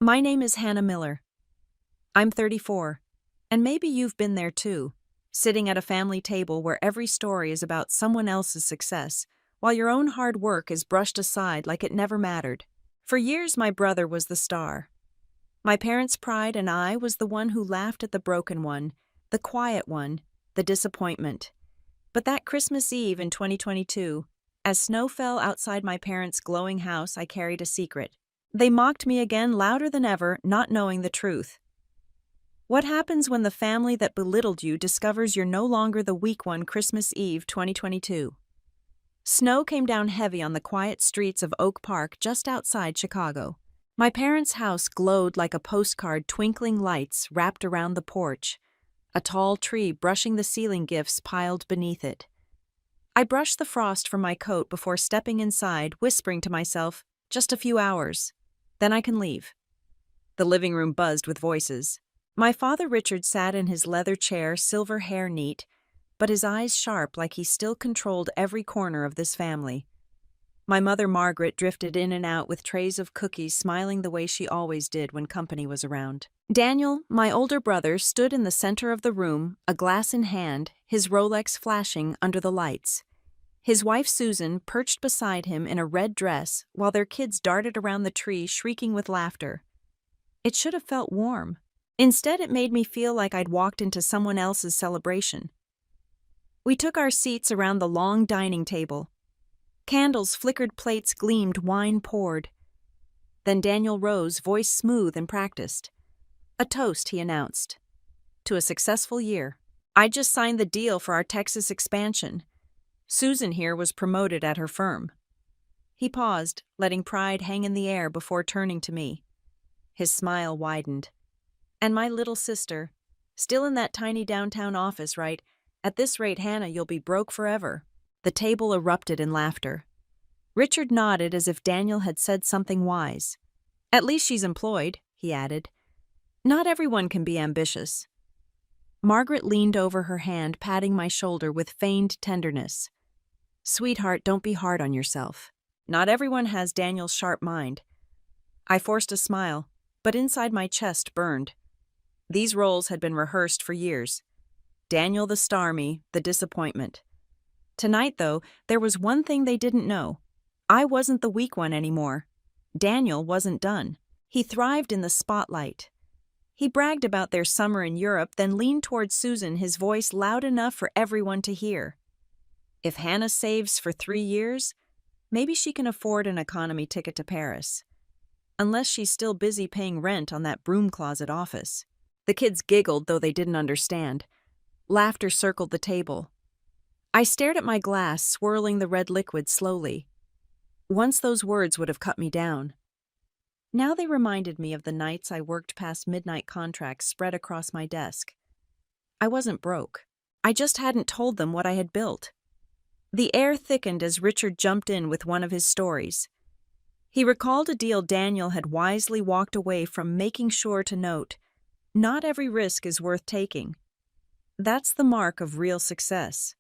My name is Hannah Miller. I'm 34, and maybe you've been there too, sitting at a family table where every story is about someone else's success, while your own hard work is brushed aside like it never mattered. For years, my brother was the star. My parents' pride, and I was the one who laughed at the broken one, the quiet one, the disappointment. But that Christmas Eve in 2022, as snow fell outside my parents' glowing house, I carried a secret. They mocked me again louder than ever, not knowing the truth. What happens when the family that belittled you discovers you're no longer the weak one? Christmas Eve 2022. Snow came down heavy on the quiet streets of Oak Park just outside Chicago. My parents' house glowed like a postcard, twinkling lights wrapped around the porch, a tall tree brushing the ceiling gifts piled beneath it. I brushed the frost from my coat before stepping inside, whispering to myself, just a few hours. Then I can leave. The living room buzzed with voices. My father Richard sat in his leather chair, silver hair neat, but his eyes sharp like he still controlled every corner of this family. My mother Margaret drifted in and out with trays of cookies, smiling the way she always did when company was around. Daniel, my older brother, stood in the center of the room, a glass in hand, his Rolex flashing under the lights. His wife Susan perched beside him in a red dress while their kids darted around the tree shrieking with laughter. It should have felt warm. Instead, it made me feel like I'd walked into someone else's celebration. We took our seats around the long dining table. Candles flickered, plates gleamed, wine poured. Then Daniel rose, voice smooth and practiced. A toast, he announced. To a successful year. I just signed the deal for our Texas expansion. Susan here was promoted at her firm. He paused, letting pride hang in the air before turning to me. His smile widened. And my little sister, still in that tiny downtown office, right? At this rate, Hannah, you'll be broke forever. The table erupted in laughter. Richard nodded as if Daniel had said something wise. At least she's employed, he added. Not everyone can be ambitious. Margaret leaned over her hand, patting my shoulder with feigned tenderness. Sweetheart, don't be hard on yourself. Not everyone has Daniel's sharp mind. I forced a smile, but inside my chest burned. These roles had been rehearsed for years. Daniel the star, me, the disappointment. Tonight, though, there was one thing they didn't know. I wasn't the weak one anymore. Daniel wasn't done. He thrived in the spotlight. He bragged about their summer in Europe, then leaned towards Susan, his voice loud enough for everyone to hear. If Hannah saves for 3 years, maybe she can afford an economy ticket to Paris. Unless she's still busy paying rent on that broom closet office. The kids giggled, though they didn't understand. Laughter circled the table. I stared at my glass, swirling the red liquid slowly. Once those words would have cut me down. Now they reminded me of the nights I worked past midnight contracts spread across my desk. I wasn't broke. I just hadn't told them what I had built. The air thickened as Richard jumped in with one of his stories. He recalled a deal Daniel had wisely walked away from, making sure to note, not every risk is worth taking. That's the mark of real success.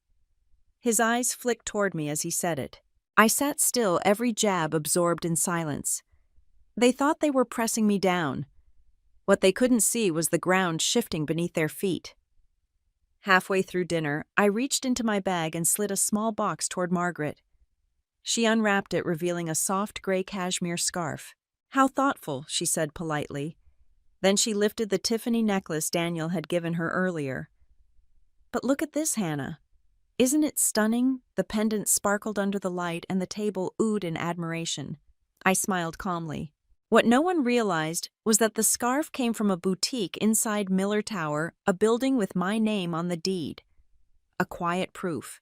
His eyes flicked toward me as he said it. I sat still, every jab absorbed in silence. They thought they were pressing me down. What they couldn't see was the ground shifting beneath their feet. Halfway through dinner, I reached into my bag and slid a small box toward Margaret. She unwrapped it, revealing a soft gray cashmere scarf. How thoughtful, she said politely. Then she lifted the Tiffany necklace Daniel had given her earlier. But look at this, Hannah. Isn't it stunning? The pendant sparkled under the light and the table oohed in admiration. I smiled calmly. What no one realized was that the scarf came from a boutique inside Miller Tower, a building with my name on the deed. A quiet proof.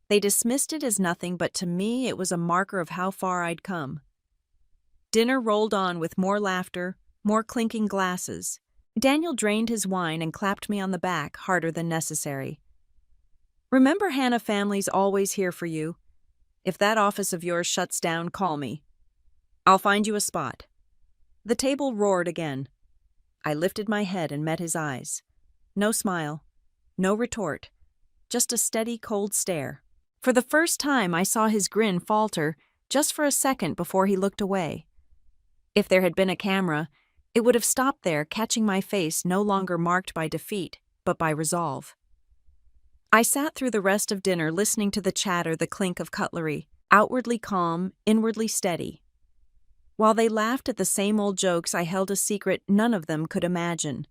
They dismissed it as nothing, but to me it was a marker of how far I'd come. Dinner rolled on with more laughter, more clinking glasses. Daniel drained his wine and clapped me on the back, harder than necessary. Remember, Hannah, family's always here for you. If that office of yours shuts down, call me. I'll find you a spot. The table roared again. I lifted my head and met his eyes. No smile, no retort, just a steady, cold stare. For the first time, I saw his grin falter just for a second before he looked away. If there had been a camera, It would have stopped there, catching my face no longer marked by defeat, but by resolve. I sat through the rest of dinner listening to the chatter, the clink of cutlery, outwardly calm, inwardly steady. While they laughed at the same old jokes, I held a secret none of them could imagine.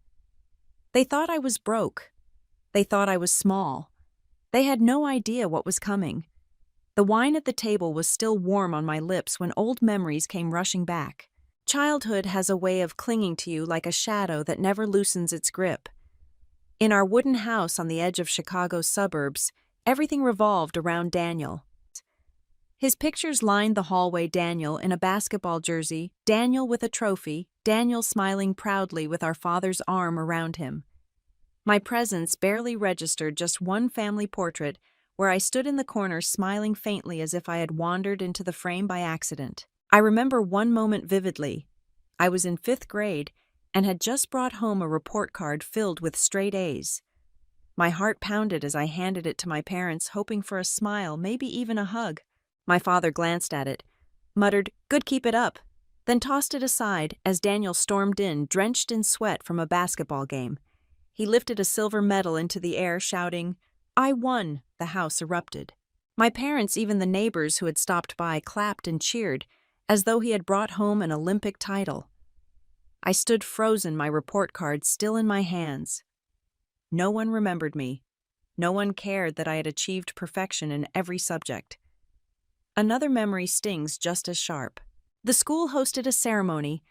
They thought I was broke. They thought I was small. They had no idea what was coming. The wine at the table was still warm on my lips when old memories came rushing back. Childhood has a way of clinging to you like a shadow that never loosens its grip. In our wooden house on the edge of Chicago's suburbs, everything revolved around Daniel. His pictures lined the hallway: Daniel in a basketball jersey, Daniel with a trophy, Daniel smiling proudly with our father's arm around him. My presence barely registered just one family portrait where I stood in the corner smiling faintly as if I had wandered into the frame by accident. I remember one moment vividly. I was in 5th grade and had just brought home a report card filled with straight A's. My heart pounded as I handed it to my parents, hoping for a smile, maybe even a hug. My father glanced at it, muttered, "Good, keep it up," then tossed it aside as Daniel stormed in, drenched in sweat from a basketball game. He lifted a silver medal into the air, shouting, "I won!" The house erupted. My parents, even the neighbors who had stopped by, clapped and cheered, as though he had brought home an Olympic title. I stood frozen, my report card still in my hands. No one remembered me. No one cared that I had achieved perfection in every subject. Another memory stings just as sharp. The school hosted a ceremony,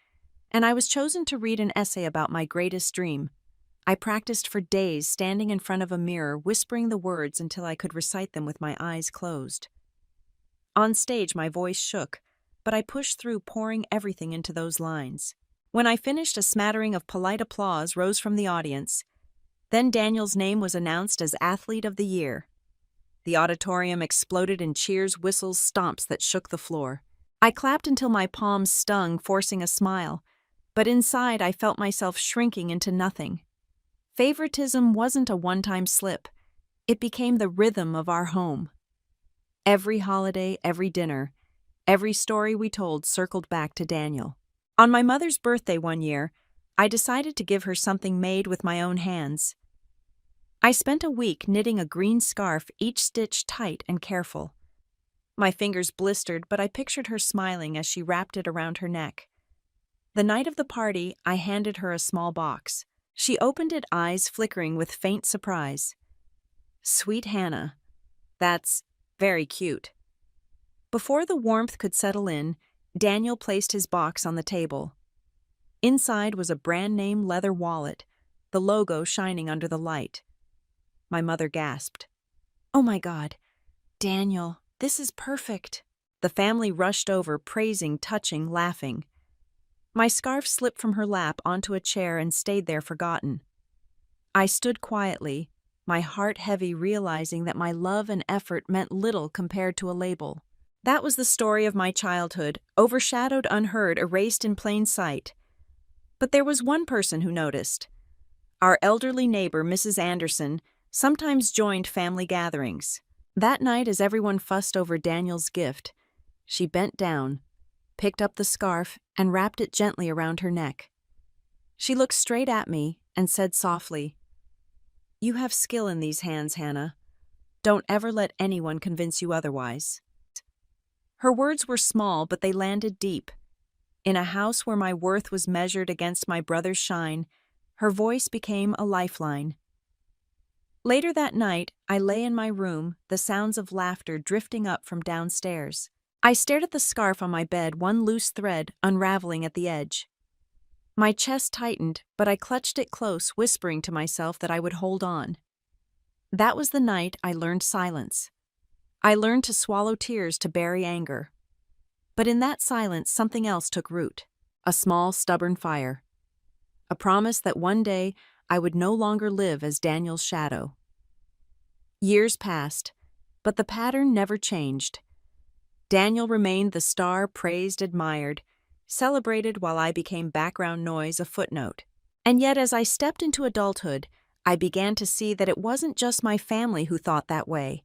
and I was chosen to read an essay about my greatest dream. I practiced for days, standing in front of a mirror, whispering the words until I could recite them with my eyes closed. On stage, my voice shook, but I pushed through, pouring everything into those lines. When I finished, a smattering of polite applause rose from the audience. Then Daniel's name was announced as Athlete of the Year. The auditorium exploded in cheers, whistles, stomps that shook the floor. I clapped until my palms stung, forcing a smile, but inside I felt myself shrinking into nothing. Favoritism wasn't a one-time slip. It became the rhythm of our home. Every holiday, every dinner, every story we told circled back to Daniel. On my mother's birthday one year, I decided to give her something made with my own hands. I spent a week knitting a green scarf, each stitch tight and careful. My fingers blistered, but I pictured her smiling as she wrapped it around her neck. The night of the party, I handed her a small box. She opened it, eyes flickering with faint surprise. "Sweet Hannah, that's very cute." Before the warmth could settle in, Daniel placed his box on the table. Inside was a brand-name leather wallet, the logo shining under the light. My mother gasped. "Oh my God, Daniel, this is perfect." The family rushed over, praising, touching, laughing. My scarf slipped from her lap onto a chair and stayed there forgotten. I stood quietly, my heart heavy, realizing that my love and effort meant little compared to a label. That was the story of my childhood, overshadowed, unheard, erased in plain sight. But there was one person who noticed. Our elderly neighbor, Mrs. Anderson, sometimes joined family gatherings. That night, as everyone fussed over Daniel's gift, she bent down, picked up the scarf, and wrapped it gently around her neck. She looked straight at me and said softly, "You have skill in these hands, Hannah. Don't ever let anyone convince you otherwise." Her words were small, but they landed deep. In a house where my worth was measured against my brother's shine, her voice became a lifeline. Later that night, I lay in my room, the sounds of laughter drifting up from downstairs. I stared at the scarf on my bed, one loose thread unraveling at the edge. My chest tightened, but I clutched it close, whispering to myself that I would hold on. That was the night I learned silence. I learned to swallow tears, to bury anger. But in that silence, something else took root. A small, stubborn fire. A promise that one day I would no longer live as Daniel's shadow. Years passed, but the pattern never changed. Daniel remained the star, praised, admired, celebrated while I became background noise, a footnote. And yet, as I stepped into adulthood, I began to see that it wasn't just my family who thought that way.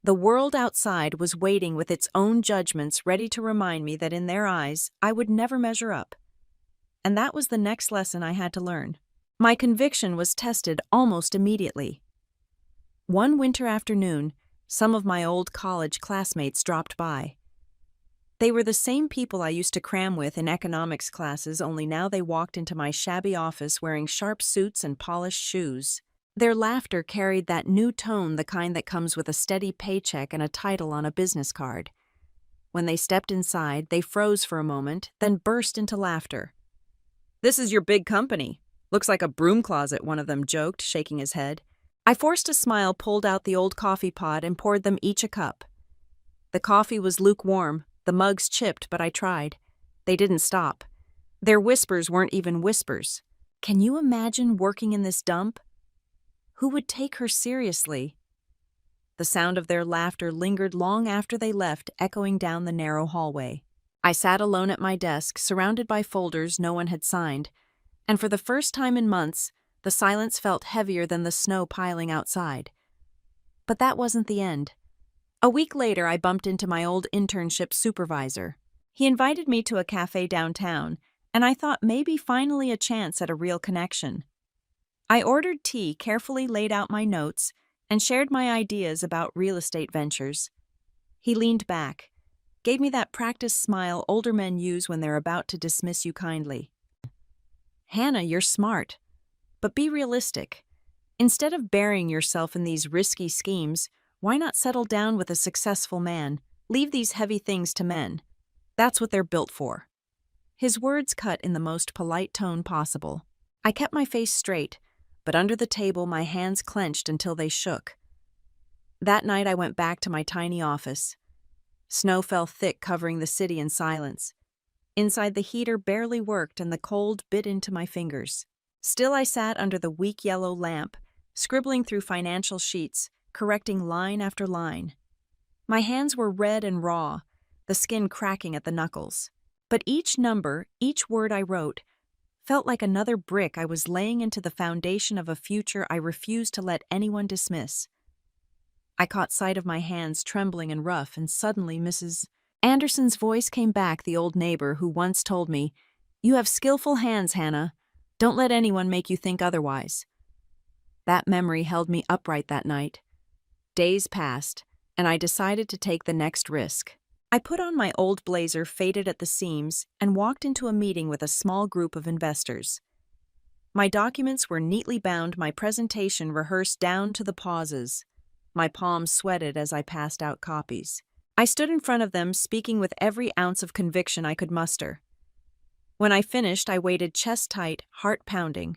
The world outside was waiting with its own judgments, ready to remind me that in their eyes, I would never measure up. and that was the next lesson I had to learn. My conviction was tested almost immediately. One winter afternoon, some of my old college classmates dropped by. They were the same people I used to cram with in economics classes, only now they walked into my shabby office wearing sharp suits and polished shoes. Their laughter carried that new tone, the kind that comes with a steady paycheck and a title on a business card. When they stepped inside, they froze for a moment, then burst into laughter. "This is your big company. Looks like a broom closet," one of them joked, shaking his head. I forced a smile, pulled out the old coffee pot, and poured them each a cup. The coffee was lukewarm, the mugs chipped, but I tried. They didn't stop. Their whispers weren't even whispers. "Can you imagine working in this dump? Who would take her seriously?" The sound of their laughter lingered long after they left, echoing down the narrow hallway. I sat alone at my desk, surrounded by folders no one had signed, and for the first time in months, the silence felt heavier than the snow piling outside. But that wasn't the end. A week later, I bumped into my old internship supervisor. He invited me to a cafe downtown, and I thought maybe finally a chance at a real connection. I ordered tea, carefully laid out my notes, and shared my ideas about real estate ventures. He leaned back, gave me that practiced smile older men use when they're about to dismiss you kindly. "Hannah, you're smart, but be realistic. Instead of burying yourself in these risky schemes, why not settle down with a successful man? Leave these heavy things to men. That's what they're built for." His words cut in the most polite tone possible. I kept my face straight, but under the table my hands clenched until they shook. That night I went back to my tiny office. Snow fell thick, covering the city in silence. Inside, the heater barely worked and the cold bit into my fingers. Still I sat under the weak yellow lamp, scribbling through financial sheets, correcting line after line. My hands were red and raw, the skin cracking at the knuckles. But each number, each word I wrote, felt like another brick I was laying into the foundation of a future I refused to let anyone dismiss. I caught sight of my hands trembling and rough, and suddenly Mrs. Anderson's voice came back, the old neighbor who once told me, "You have skillful hands, Hannah. Don't let anyone make you think otherwise." That memory held me upright that night. Days passed, and I decided to take the next risk. I put on my old blazer, faded at the seams, and walked into a meeting with a small group of investors. My documents were neatly bound, my presentation rehearsed down to the pauses. My palms sweated as I passed out copies. I stood in front of them, speaking with every ounce of conviction I could muster. When I finished, I waited chest tight, heart pounding.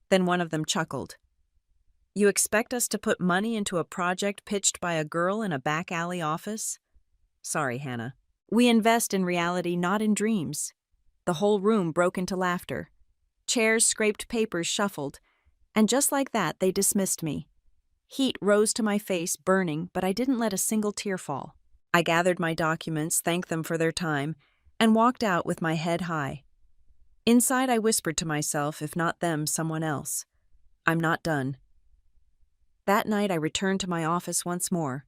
Then one of them chuckled. "You expect us to put money into a project pitched by a girl in a back alley office? Sorry, Hannah. We invest in reality, not in dreams." The whole room broke into laughter. Chairs scraped, papers shuffled, and just like that, they dismissed me. Heat rose to my face, burning, but I didn't let a single tear fall. I gathered my documents, thanked them for their time, and walked out with my head high. Inside, I whispered to myself, if not them, someone else. I'm not done. That night, I returned to my office once more.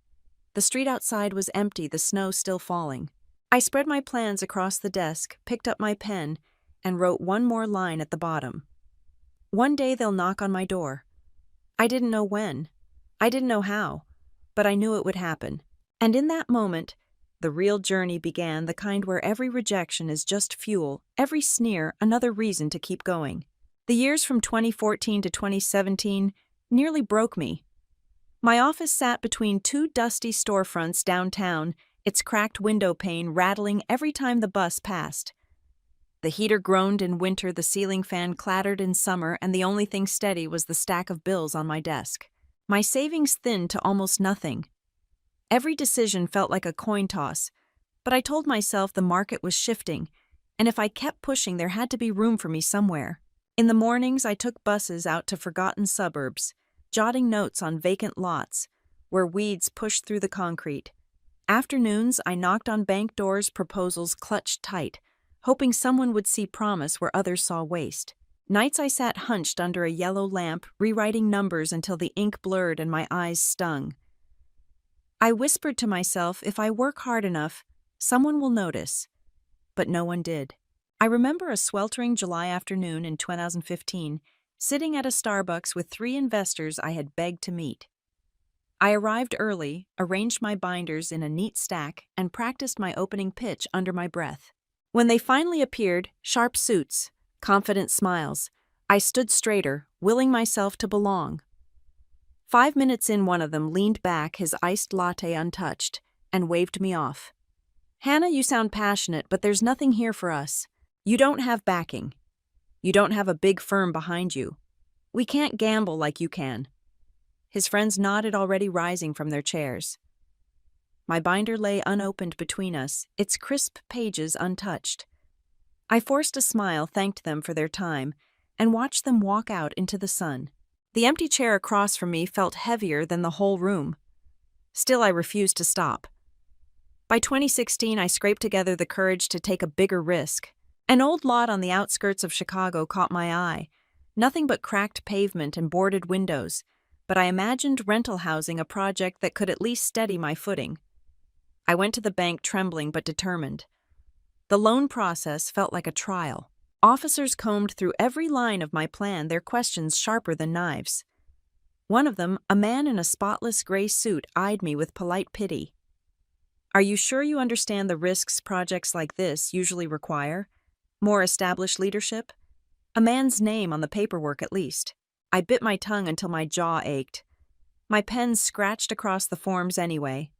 The street outside was empty, the snow still falling. I spread my plans across the desk, picked up my pen, and wrote one more line at the bottom. One day they'll knock on my door. I didn't know when. I didn't know how, but I knew it would happen. And in that moment, the real journey began, the kind where every rejection is just fuel, every sneer another reason to keep going. The years from 2014 to 2017 nearly broke me. My office sat between two dusty storefronts downtown, its cracked window pane rattling every time the bus passed. The heater groaned in winter, the ceiling fan clattered in summer, and the only thing steady was the stack of bills on my desk. My savings thinned to almost nothing. Every decision felt like a coin toss, but I told myself the market was shifting, and if I kept pushing, there had to be room for me somewhere. In the mornings, I took buses out to forgotten suburbs, jotting notes on vacant lots, where weeds pushed through the concrete. Afternoons, I knocked on bank doors, proposals clutched tight, hoping someone would see promise where others saw waste. Nights I sat hunched under a yellow lamp, rewriting numbers until the ink blurred and my eyes stung. I whispered to myself, if I work hard enough, someone will notice. But no one did. I remember a sweltering July afternoon in 2015, sitting at a Starbucks with three investors I had begged to meet. I arrived early, arranged my binders in a neat stack, and practiced my opening pitch under my breath. When they finally appeared, sharp suits, confident smiles, I stood straighter, willing myself to belong. 5 minutes in, one of them leaned back, his iced latte untouched, and waved me off. "Hannah, you sound passionate, but there's nothing here for us. You don't have backing. You don't have a big firm behind you. We can't gamble like you can." His friends nodded, already rising from their chairs. My binder lay unopened between us, its crisp pages untouched. I forced a smile, thanked them for their time, and watched them walk out into the sun. The empty chair across from me felt heavier than the whole room. Still, I refused to stop. By 2016, I scraped together the courage to take a bigger risk. An old lot on the outskirts of Chicago caught my eye. Nothing but cracked pavement and boarded windows, but I imagined rental housing a project that could at least steady my footing. I went to the bank trembling but determined. The loan process felt like a trial. Officers combed through every line of my plan, their questions sharper than knives. One of them, a man in a spotless gray suit, eyed me with polite pity. "Are you sure you understand the risks projects like this usually require? More established leadership? A man's name on the paperwork at least." I bit my tongue until my jaw ached. My pen scratched across the forms anyway.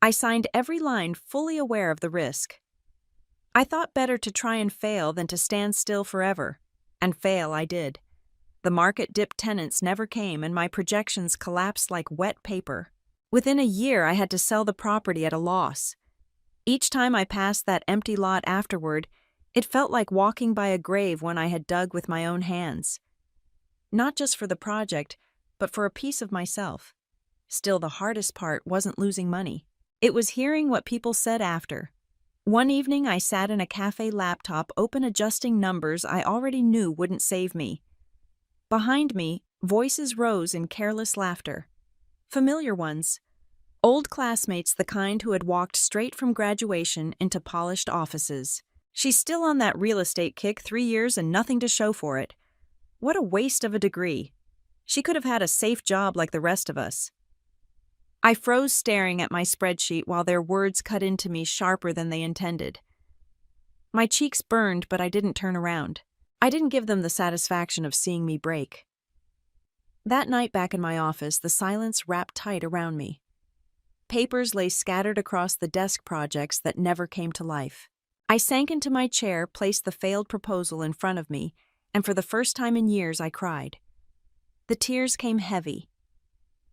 I signed every line, fully aware of the risk. I thought better to try and fail than to stand still forever. And fail I did. The market-dipped tenants never came, and my projections collapsed like wet paper. Within a year, I had to sell the property at a loss. Each time I passed that empty lot afterward, it felt like walking by a grave one I had dug with my own hands. Not just for the project, but for a piece of myself. Still, the hardest part wasn't losing money. It was hearing what people said after. One evening, I sat in a cafe laptop, open adjusting numbers I already knew wouldn't save me. Behind me, voices rose in careless laughter. Familiar ones. Old classmates, the kind who had walked straight from graduation into polished offices. "She's still on that real estate kick, 3 years and nothing to show for it. What a waste of a degree. She could have had a safe job like the rest of us." I froze, staring at my spreadsheet while their words cut into me sharper than they intended. My cheeks burned, but I didn't turn around. I didn't give them the satisfaction of seeing me break. That night back in my office, the silence wrapped tight around me. Papers lay scattered across the desk, projects that never came to life. I sank into my chair, placed the failed proposal in front of me, and for the first time in years I cried. The tears came heavy.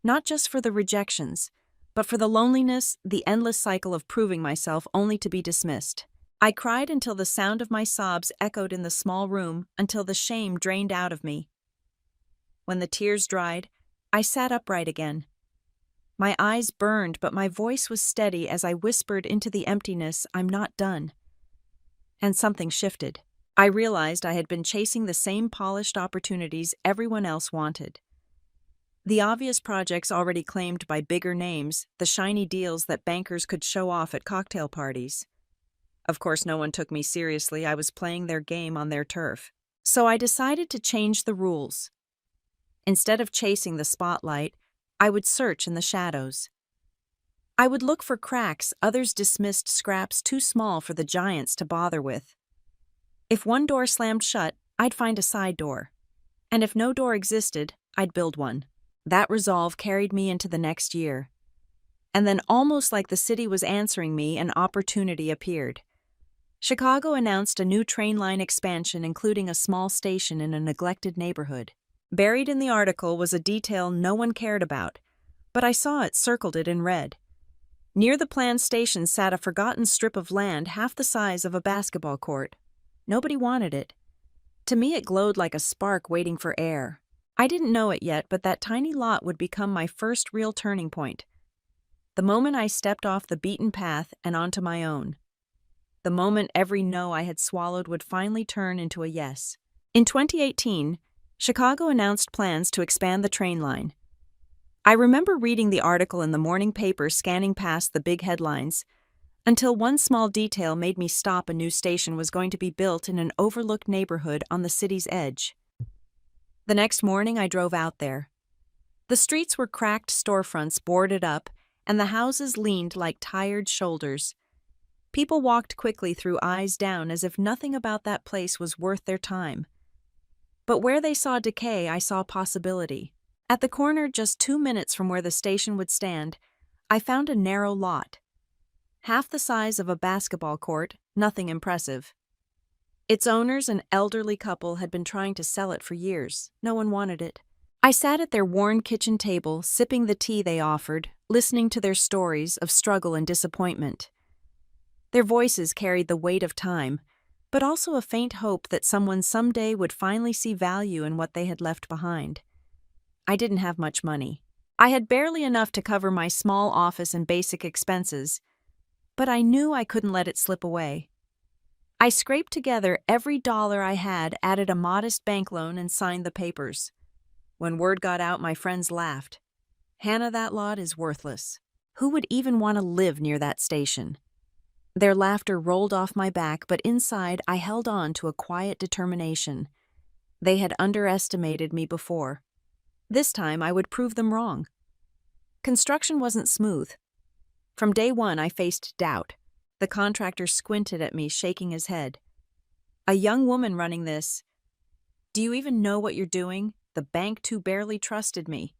Not just for the rejections, but for the loneliness, the endless cycle of proving myself only to be dismissed. I cried until the sound of my sobs echoed in the small room, until the shame drained out of me. When the tears dried, I sat upright again. My eyes burned, but my voice was steady as I whispered into the emptiness, "I'm not done." And something shifted. I realized I had been chasing the same polished opportunities everyone else wanted. The obvious projects already claimed by bigger names, the shiny deals that bankers could show off at cocktail parties. Of course, no one took me seriously. I was playing their game on their turf. So I decided to change the rules. Instead of chasing the spotlight, I would search in the shadows. I would look for cracks others dismissed, scraps too small for the giants to bother with. If one door slammed shut, I'd find a side door. And if no door existed, I'd build one. That resolve carried me into the next year. And then, almost like the city was answering me, an opportunity appeared. Chicago announced a new train line expansion, including a small station in a neglected neighborhood. Buried in the article was a detail no one cared about, but I saw it, circled it in red. Near the planned station sat a forgotten strip of land half the size of a basketball court. Nobody wanted it. To me, it glowed like a spark waiting for air. I didn't know it yet, but that tiny lot would become my first real turning point. The moment I stepped off the beaten path and onto my own. The moment every no I had swallowed would finally turn into a yes. In 2018, Chicago announced plans to expand the train line. I remember reading the article in the morning paper, scanning past the big headlines. Until one small detail made me stop. A new station was going to be built in an overlooked neighborhood on the city's edge. The next morning, I drove out there. The streets were cracked storefronts boarded up, and the houses leaned like tired shoulders. People walked quickly through eyes down as if nothing about that place was worth their time. But where they saw decay, I saw possibility. At the corner, just 2 minutes from where the station would stand, I found a narrow lot. Half the size of a basketball court, nothing impressive. Its owners, an elderly couple, had been trying to sell it for years. No one wanted it. I sat at their worn kitchen table, sipping the tea they offered, listening to their stories of struggle and disappointment. Their voices carried the weight of time, but also a faint hope that someone someday would finally see value in what they had left behind. I didn't have much money. I had barely enough to cover my small office and basic expenses, but I knew I couldn't let it slip away. I scraped together every dollar I had, added a modest bank loan, and signed the papers. When word got out, my friends laughed. "Hannah, that lot is worthless. Who would even want to live near that station?" Their laughter rolled off my back, but inside I held on to a quiet determination. They had underestimated me before. This time I would prove them wrong. Construction wasn't smooth. From day one, I faced doubt. The contractor squinted at me, shaking his head. "A young woman running this. Do you even know what you're doing? The bank too barely trusted me."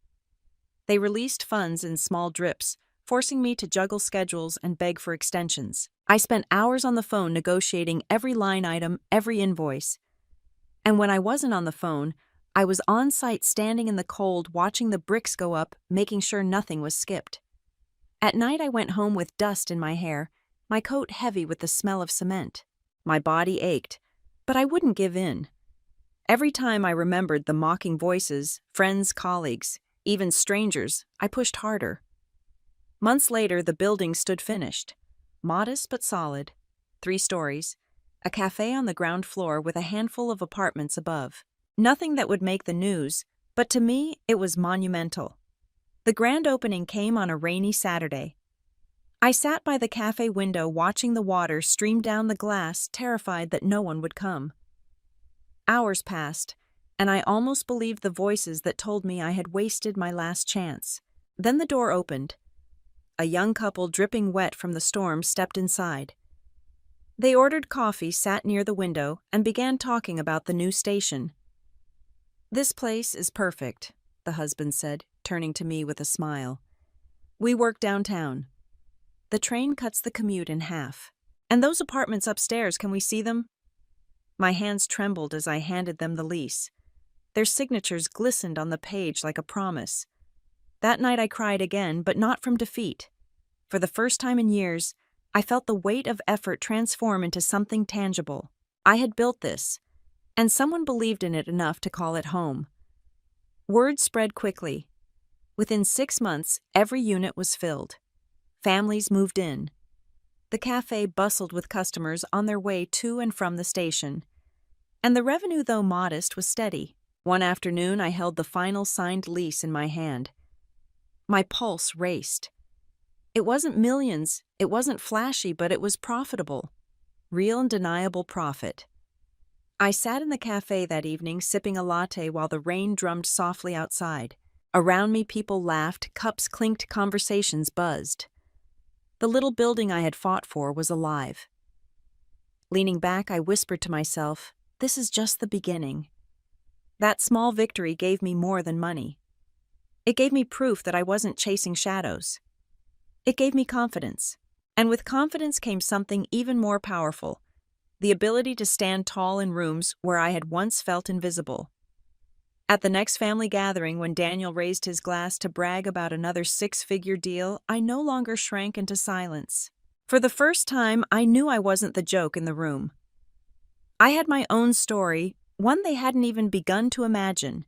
They released funds in small drips, forcing me to juggle schedules and beg for extensions. I spent hours on the phone negotiating every line item, every invoice. And when I wasn't on the phone, I was on site, standing in the cold, watching the bricks go up, making sure nothing was skipped. At night, I went home with dust in my hair, my coat heavy with the smell of cement. My body ached, but I wouldn't give in. Every time I remembered the mocking voices, friends, colleagues, even strangers, I pushed harder. Months later, the building stood finished. Modest but solid. 3 stories. A cafe on the ground floor with a handful of apartments above. Nothing that would make the news, but to me, it was monumental. The grand opening came on a rainy Saturday. I sat by the cafe window watching the water stream down the glass, terrified that no one would come. Hours passed, and I almost believed the voices that told me I had wasted my last chance. Then the door opened. A young couple, dripping wet from the storm, stepped inside. They ordered coffee, sat near the window, and began talking about the new station. "This place is perfect," the husband said, turning to me with a smile. "We work downtown. The train cuts the commute in half. And those apartments upstairs, can we see them?" My hands trembled as I handed them the lease. Their signatures glistened on the page like a promise. That night I cried again, but not from defeat. For the first time in years, I felt the weight of effort transform into something tangible. I had built this, and someone believed in it enough to call it home. Word spread quickly. Within 6 months, every unit was filled. Families moved in. The cafe bustled with customers on their way to and from the station. And the revenue, though modest, was steady. One afternoon, I held the final signed lease in my hand. My pulse raced. It wasn't millions, it wasn't flashy, but it was profitable. Real and deniable profit. I sat in the cafe that evening, sipping a latte while the rain drummed softly outside. Around me, people laughed, cups clinked, conversations buzzed. The little building I had fought for was alive. Leaning back, I whispered to myself, "This is just the beginning." That small victory gave me more than money. It gave me proof that I wasn't chasing shadows. It gave me confidence. And with confidence came something even more powerful, the ability to stand tall in rooms where I had once felt invisible. At the next family gathering, when Daniel raised his glass to brag about another 6-figure deal, I no longer shrank into silence. For the first time, I knew I wasn't the joke in the room. I had my own story, one they hadn't even begun to imagine,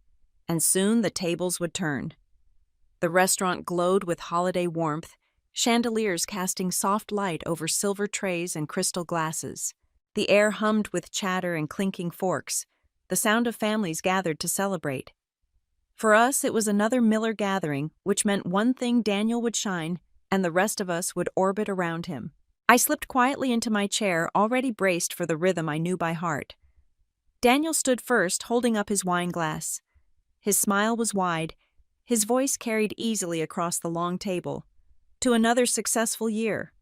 and soon the tables would turn. The restaurant glowed with holiday warmth, chandeliers casting soft light over silver trays and crystal glasses. The air hummed with chatter and clinking forks, the sound of families gathered to celebrate. For us, it was another Miller gathering, which meant one thing: Daniel would shine, and the rest of us would orbit around him. I slipped quietly into my chair, already braced for the rhythm I knew by heart. Daniel stood first, holding up his wine glass. His smile was wide, his voice carried easily across the long table. To another successful year.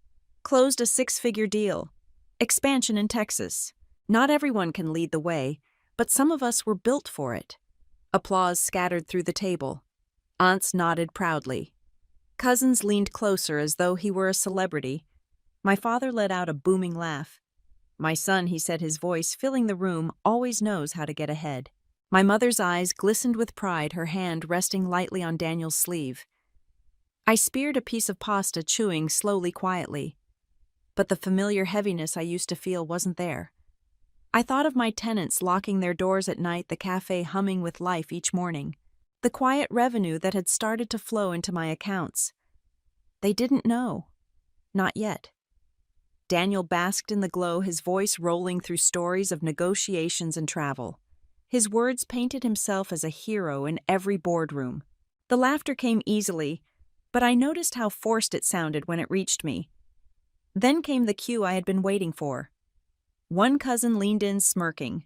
Closed a 6-figure deal. Expansion in Texas. Not everyone can lead the way, but some of us were built for it. Applause scattered through the table. Aunts nodded proudly. Cousins leaned closer as though he were a celebrity. My father let out a booming laugh. My son, he said, his voice filling the room, always knows how to get ahead. My mother's eyes glistened with pride, her hand resting lightly on Daniel's sleeve. I speared a piece of pasta, chewing slowly, quietly. But the familiar heaviness I used to feel wasn't there. I thought of my tenants locking their doors at night, the cafe humming with life each morning. The quiet revenue that had started to flow into my accounts. They didn't know. Not yet. Daniel basked in the glow, his voice rolling through stories of negotiations and travel. His words painted himself as a hero in every boardroom. The laughter came easily, but I noticed how forced it sounded when it reached me. Then came the cue I had been waiting for. One cousin leaned in, smirking.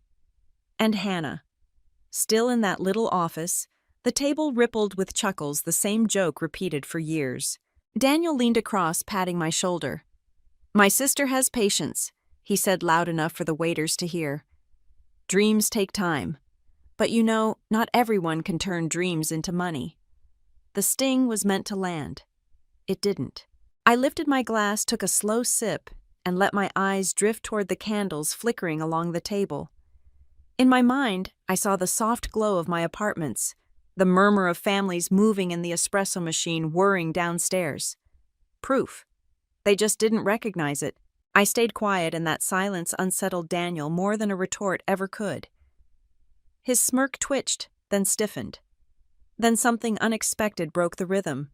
And Hannah. Still in that little office, the table rippled with chuckles, the same joke repeated for years. Daniel leaned across, patting my shoulder. "My sister has patience," he said loud enough for the waiters to hear. "Dreams take time. But you know, not everyone can turn dreams into money." The sting was meant to land. It didn't. I lifted my glass, took a slow sip, and let my eyes drift toward the candles flickering along the table. In my mind, I saw the soft glow of my apartments, the murmur of families moving in the espresso machine whirring downstairs. Proof. They just didn't recognize it. I stayed quiet, and that silence unsettled Daniel more than a retort ever could. His smirk twitched, then stiffened. Then something unexpected broke the rhythm.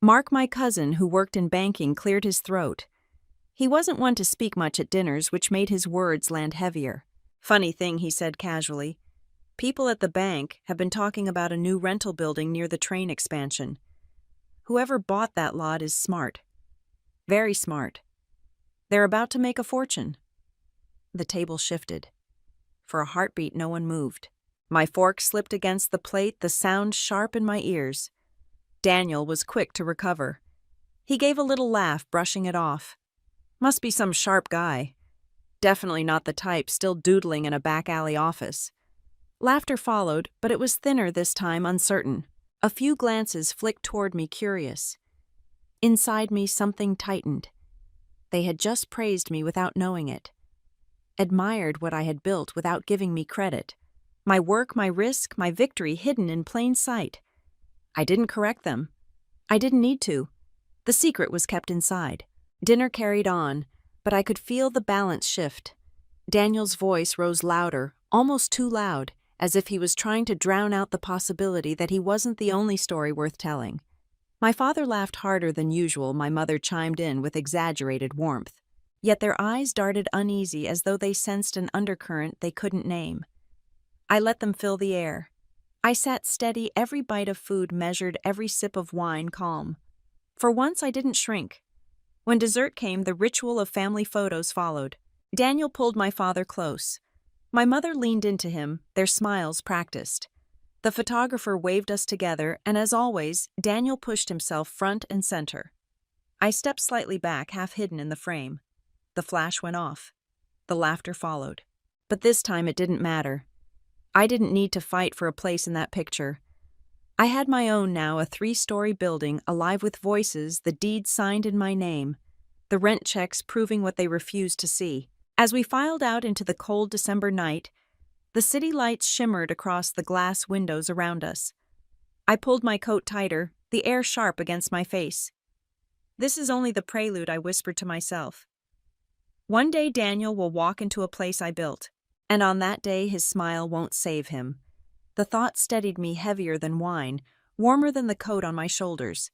Mark, my cousin, who worked in banking, cleared his throat. He wasn't one to speak much at dinners, which made his words land heavier. "Funny thing," he said casually. "People at the bank have been talking about a new rental building near the train expansion. Whoever bought that lot is smart. Very smart. They're about to make a fortune." The table shifted. For a heartbeat, no one moved. My fork slipped against the plate, the sound sharp in my ears. Daniel was quick to recover. He gave a little laugh, brushing it off. Must be some sharp guy. Definitely not the type still doodling in a back alley office. Laughter followed, but it was thinner this time, uncertain. A few glances flicked toward me, curious. Inside me, something tightened. They had just praised me without knowing it. Admired what I had built without giving me credit. My work, my risk, my victory hidden in plain sight. I didn't correct them. I didn't need to. The secret was kept inside. Dinner carried on, but I could feel the balance shift. Daniel's voice rose louder, almost too loud, as if he was trying to drown out the possibility that he wasn't the only story worth telling. My father laughed harder than usual, my mother chimed in with exaggerated warmth. Yet their eyes darted uneasy, as though they sensed an undercurrent they couldn't name. I let them fill the air. I sat steady, every bite of food measured, every sip of wine calm. For once I didn't shrink. When dessert came, the ritual of family photos followed. Daniel pulled my father close. My mother leaned into him, their smiles practiced. The photographer waved us together, and as always, Daniel pushed himself front and center. I stepped slightly back, half hidden in the frame. The flash went off. The laughter followed. But this time it didn't matter. I didn't need to fight for a place in that picture. I had my own now, a 3-story building, alive with voices, the deed signed in my name, the rent checks proving what they refused to see. As we filed out into the cold December night, the city lights shimmered across the glass windows around us. I pulled my coat tighter, the air sharp against my face. "This is only the prelude," I whispered to myself. "One day Daniel will walk into a place I built. And on that day his smile won't save him." The thought steadied me, heavier than wine, warmer than the coat on my shoulders.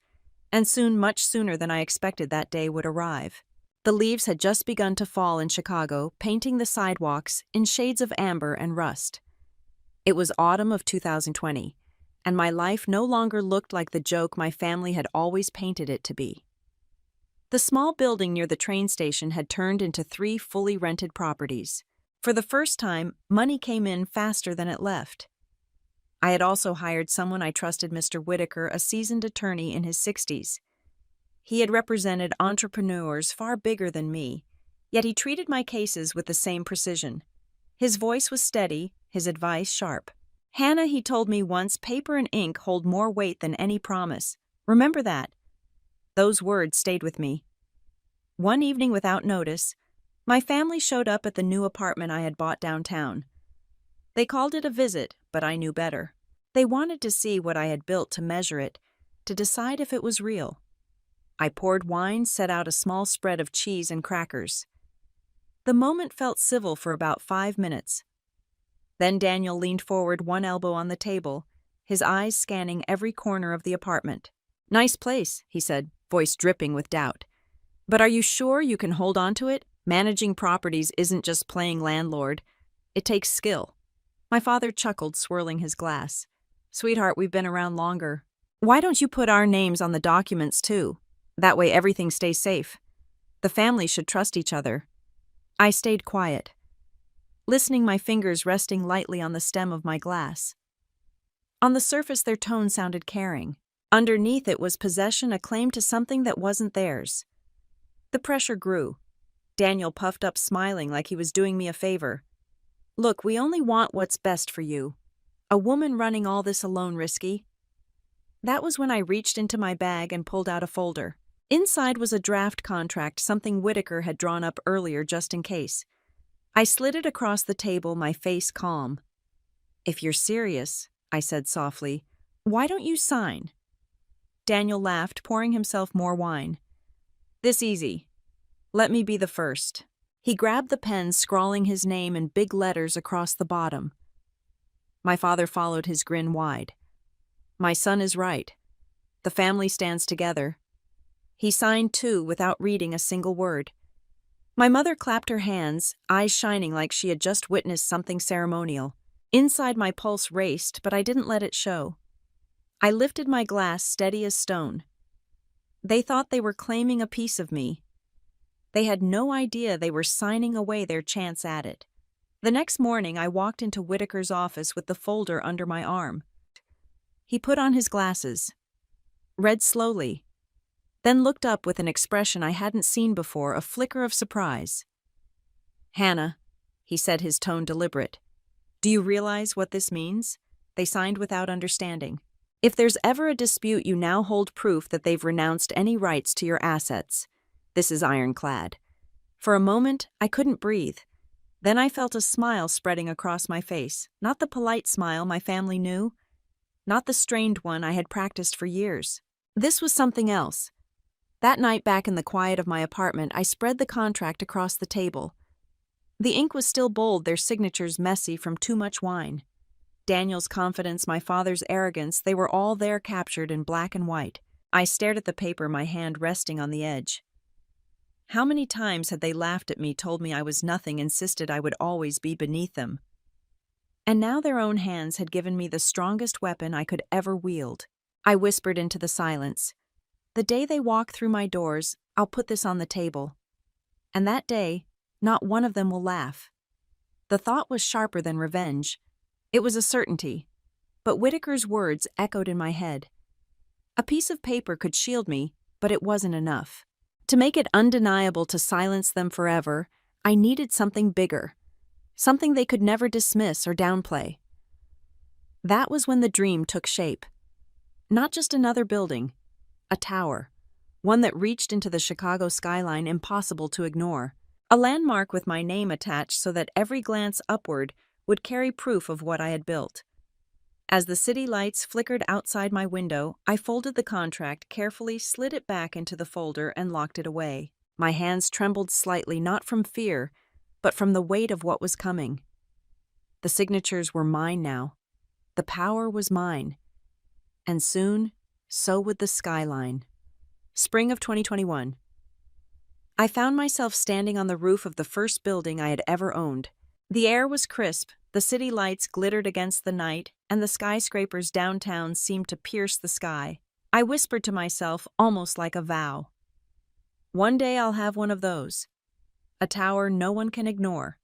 And soon, much sooner than I expected, that day would arrive. The leaves had just begun to fall in Chicago, painting the sidewalks in shades of amber and rust. It was autumn of 2020, and my life no longer looked like the joke my family had always painted it to be. The small building near the train station had turned into 3 fully rented properties. For the first time, money came in faster than it left. I had also hired someone I trusted, Mr. Whitaker, a seasoned attorney in his 60s. He had represented entrepreneurs far bigger than me, yet he treated my cases with the same precision. His voice was steady, his advice sharp. "Hannah," he told me once, "paper and ink hold more weight than any promise. Remember that." Those words stayed with me. One evening, without notice, my family showed up at the new apartment I had bought downtown. They called it a visit, but I knew better. They wanted to see what I had built, to measure it, to decide if it was real. I poured wine, set out a small spread of cheese and crackers. The moment felt civil for about 5 minutes. Then Daniel leaned forward, one elbow on the table, his eyes scanning every corner of the apartment. "Nice place," he said, voice dripping with doubt. "But are you sure you can hold on to it? Managing properties isn't just playing landlord. It takes skill." My father chuckled, swirling his glass. "Sweetheart, we've been around longer. Why don't you put our names on the documents too? That way everything stays safe. The families should trust each other." I stayed quiet, listening, my fingers resting lightly on the stem of my glass. On the surface, their tone sounded caring. Underneath it was possession, a claim to something that wasn't theirs. The pressure grew. Daniel puffed up, smiling like he was doing me a favor. "Look, we only want what's best for you. A woman running all this alone, risky." That was when I reached into my bag and pulled out a folder. Inside was a draft contract, something Whitaker had drawn up earlier just in case. I slid it across the table, my face calm. "If you're serious," I said softly, "why don't you sign?" Daniel laughed, pouring himself more wine. "This easy. Let me be the first." He grabbed the pen, scrawling his name in big letters across the bottom. My father followed, his grin wide. "My son is right. The family stands together." He signed too, without reading a single word. My mother clapped her hands, eyes shining like she had just witnessed something ceremonial. Inside, my pulse raced, but I didn't let it show. I lifted my glass, steady as stone. They thought they were claiming a piece of me. They had no idea they were signing away their chance at it. The next morning, I walked into Whitaker's office with the folder under my arm. He put on his glasses, read slowly, then looked up with an expression I hadn't seen before, a flicker of surprise. "Hannah," he said, his tone deliberate, "do you realize what this means? They signed without understanding. If there's ever a dispute, you now hold proof that they've renounced any rights to your assets. This is ironclad." For a moment, I couldn't breathe. Then I felt a smile spreading across my face, not the polite smile my family knew, not the strained one I had practiced for years. This was something else. That night, back in the quiet of my apartment, I spread the contract across the table. The ink was still bold, their signatures messy from too much wine. Daniel's confidence, my father's arrogance, they were all there, captured in black and white. I stared at the paper, my hand resting on the edge. How many times had they laughed at me, told me I was nothing, insisted I would always be beneath them? And now their own hands had given me the strongest weapon I could ever wield. I whispered into the silence, "The day they walk through my doors, I'll put this on the table. And that day, not one of them will laugh." The thought was sharper than revenge. It was a certainty. But Whitaker's words echoed in my head. A piece of paper could shield me, but it wasn't enough. To make it undeniable, to silence them forever, I needed something bigger, something they could never dismiss or downplay. That was when the dream took shape. Not just another building, a tower, one that reached into the Chicago skyline, impossible to ignore. A landmark with my name attached so that every glance upward would carry proof of what I had built. As the city lights flickered outside my window, I folded the contract carefully, slid it back into the folder, and locked it away. My hands trembled slightly, not from fear, but from the weight of what was coming. The signatures were mine now. The power was mine. And soon, so would the skyline. Spring of 2021. I found myself standing on the roof of the first building I had ever owned. The air was crisp, the city lights glittered against the night, and the skyscrapers downtown seemed to pierce the sky. I whispered to myself, almost like a vow, One day I'll have one of those. A tower no one can ignore.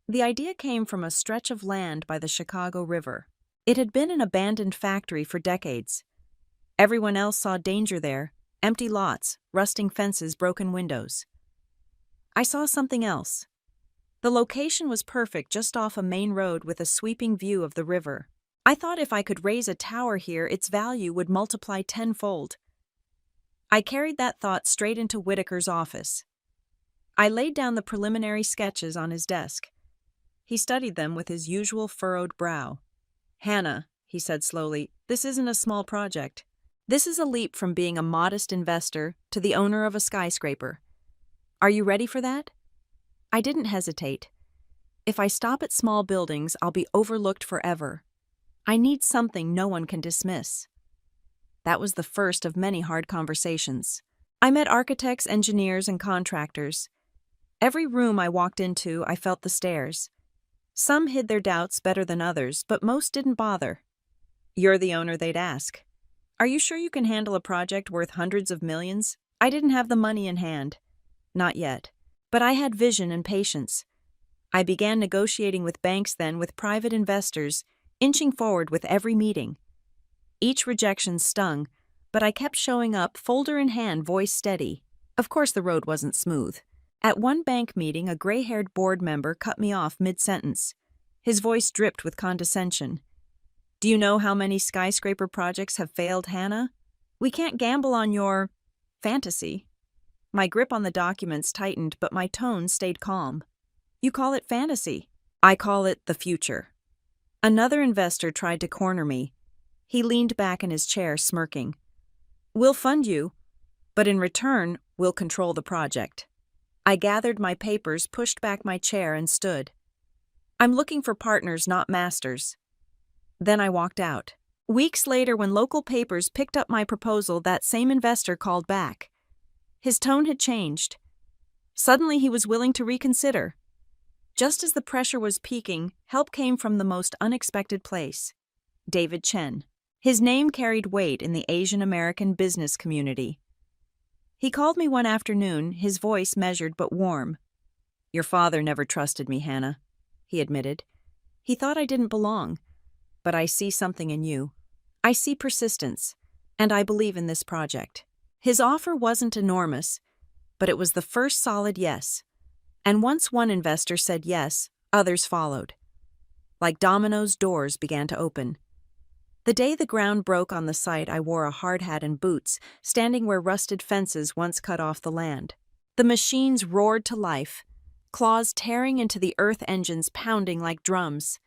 The idea came from a stretch of land by the Chicago River. It had been an abandoned factory for decades. Everyone else saw danger there: empty lots, rusting fences, broken windows. I saw something else. The location was perfect, just off a main road with a sweeping view of the river. I thought if I could raise a tower here, its value would multiply tenfold. I carried that thought straight into Whitaker's office. I laid down the preliminary sketches on his desk. He studied them with his usual furrowed brow. "Hannah," he said slowly, "this isn't a small project. This is a leap from being a modest investor to the owner of a skyscraper. Are you ready for that?" I didn't hesitate. If I stop at small buildings, I'll be overlooked forever. I need something no one can dismiss. That was the first of many hard conversations. I met architects, engineers, and contractors. Every room I walked into, I felt the stares. Some hid their doubts better than others, but most didn't bother. "You're the owner," they'd ask. "Are you sure you can handle a project worth hundreds of millions?" I didn't have the money in hand. Not yet. But I had vision and patience. I began negotiating with banks then, with private investors, inching forward with every meeting. Each rejection stung, but I kept showing up, folder in hand, voice steady. Of course the road wasn't smooth. At one bank meeting, a gray-haired board member cut me off mid-sentence. His voice dripped with condescension. "Do you know how many skyscraper projects have failed, Hannah? We can't gamble on your fantasy." My grip on the documents tightened, but my tone stayed calm. "You call it fantasy. I call it the future." Another investor tried to corner me. He leaned back in his chair, smirking. "We'll fund you, but in return, we'll control the project." I gathered my papers, pushed back my chair, and stood. "I'm looking for partners, not masters." Then I walked out. Weeks later, when local papers picked up my proposal, that same investor called back. His tone had changed. Suddenly he was willing to reconsider. Just as the pressure was peaking, help came from the most unexpected place: David Chen. His name carried weight in the Asian American business community. He called me one afternoon, his voice measured but warm. "Your father never trusted me, Hannah," he admitted. "He thought I didn't belong. But I see something in you. I see persistence, and I believe in this project." His offer wasn't enormous, but it was the first solid yes. And once one investor said yes, others followed. Like dominoes, doors began to open. The day the ground broke on the site, I wore a hard hat and boots, standing where rusted fences once cut off the land. The machines roared to life, claws tearing into the earth, engines pounding like drums.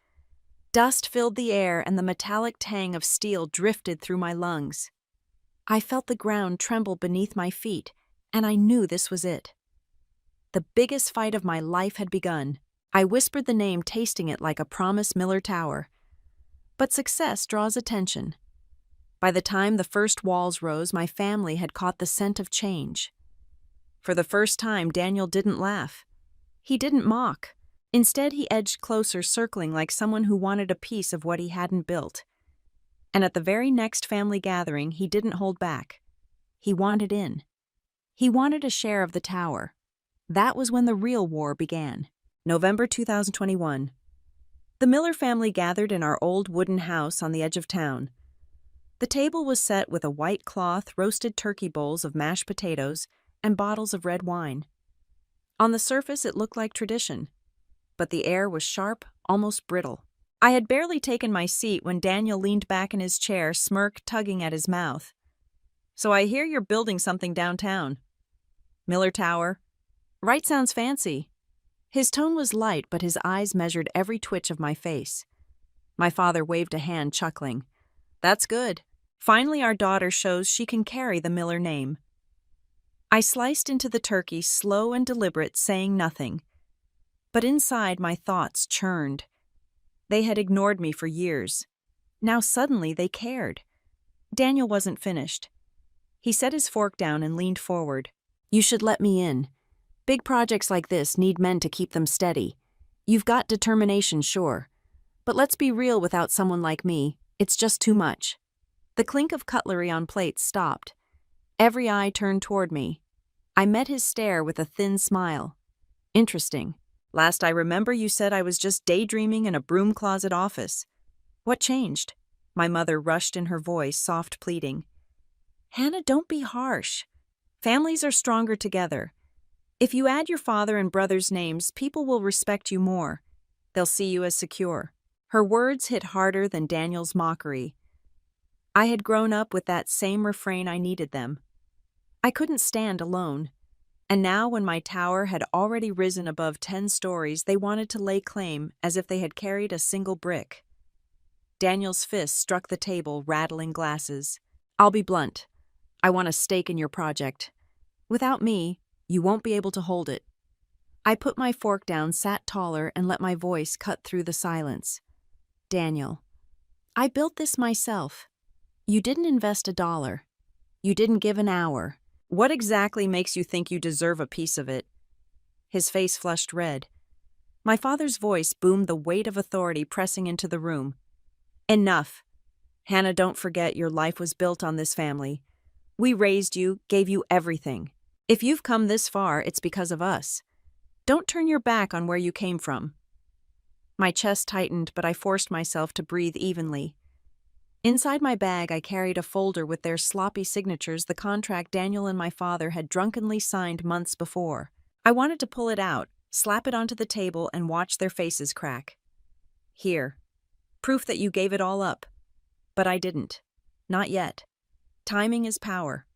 Dust filled the air, and the metallic tang of steel drifted through my lungs. I felt the ground tremble beneath my feet, and I knew this was it. The biggest fight of my life had begun. I whispered the name, tasting it like a promised Miller Tower. But success draws attention. By the time the first walls rose, my family had caught the scent of change. For the first time, Daniel didn't laugh. He didn't mock. Instead, he edged closer, circling like someone who wanted a piece of what he hadn't built. And at the very next family gathering, he didn't hold back. He wanted in. He wanted a share of the tower. That was when the real war began. November 2021. The Miller family gathered in our old wooden house on the edge of town. The table was set with a white cloth, roasted turkey bowls of mashed potatoes, and bottles of red wine. On the surface, it looked like tradition, but the air was sharp, almost brittle. I had barely taken my seat when Daniel leaned back in his chair, smirk tugging at his mouth. "So I hear you're building something downtown." "Miller Tower." "Right, sounds fancy." His tone was light, but his eyes measured every twitch of my face. My father waved a hand, chuckling. "That's good. Finally, our daughter shows she can carry the Miller name." I sliced into the turkey, slow and deliberate, saying nothing. But inside, my thoughts churned. They had ignored me for years. Now suddenly they cared. Daniel wasn't finished. He set his fork down and leaned forward. "You should let me in. Big projects like this need men to keep them steady. You've got determination, sure. But let's be real, without someone like me, it's just too much." The clink of cutlery on plates stopped. Every eye turned toward me. I met his stare with a thin smile. Interesting. Last I remember, you said I was just daydreaming in a broom closet office. What changed? My mother rushed in, her voice soft pleading. Hannah, don't be harsh. Families are stronger together. If you add your father and brother's names, people will respect you more. They'll see you as secure. Her words hit harder than Daniel's mockery. I had grown up with that same refrain. I needed them. I couldn't stand alone. And now, when my tower had already risen above 10 stories, they wanted to lay claim as if they had carried a single brick. Daniel's fist struck the table, rattling glasses. I'll be blunt. I want a stake in your project. Without me, you won't be able to hold it. I put my fork down, sat taller, and let my voice cut through the silence. Daniel, I built this myself. You didn't invest $1. You didn't give an hour. What exactly makes you think you deserve a piece of it? His face flushed red. My father's voice boomed, the weight of authority pressing into the room. Enough. Hannah, don't forget your life was built on this family. We raised you, gave you everything. If you've come this far, it's because of us. Don't turn your back on where you came from. My chest tightened, but I forced myself to breathe evenly. Inside my bag, I carried a folder with their sloppy signatures, the contract Daniel and my father had drunkenly signed months before. I wanted to pull it out, slap it onto the table, and watch their faces crack. Here. Proof that you gave it all up. But I didn't. Not yet. Timing is power.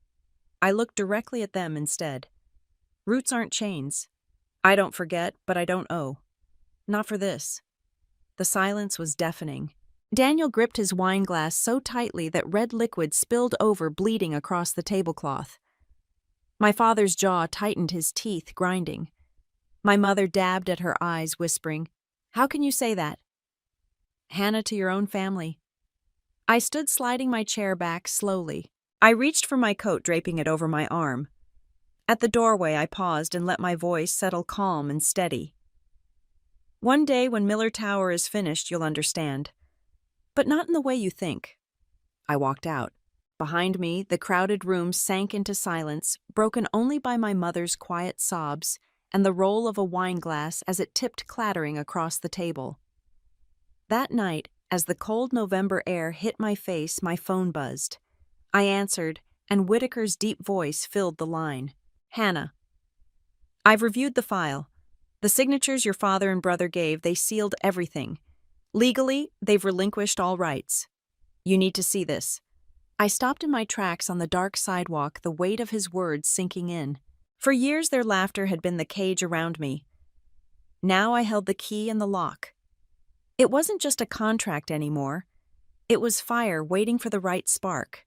I looked directly at them instead. Roots aren't chains. I don't forget, but I don't owe. Not for this. The silence was deafening. Daniel gripped his wine glass so tightly that red liquid spilled over, bleeding across the tablecloth. My father's jaw tightened, his teeth grinding. My mother dabbed at her eyes, whispering, How can you say that? Hannah, to your own family. I stood, sliding my chair back slowly. I reached for my coat, draping it over my arm. At the doorway, I paused and let my voice settle, calm and steady. One day, when Miller Tower is finished, you'll understand. But not in the way you think. I walked out. Behind me, the crowded room sank into silence, broken only by my mother's quiet sobs and the roll of a wine glass as it tipped clattering across the table. That night, as the cold November air hit my face, my phone buzzed. I answered, and Whitaker's deep voice filled the line. Hannah. I've reviewed the file. The signatures your father and brother gave, they sealed everything. Legally, they've relinquished all rights. You need to see this. I stopped in my tracks on the dark sidewalk, the weight of his words sinking in. For years, their laughter had been the cage around me. Now I held the key and the lock. It wasn't just a contract anymore. It was fire waiting for the right spark.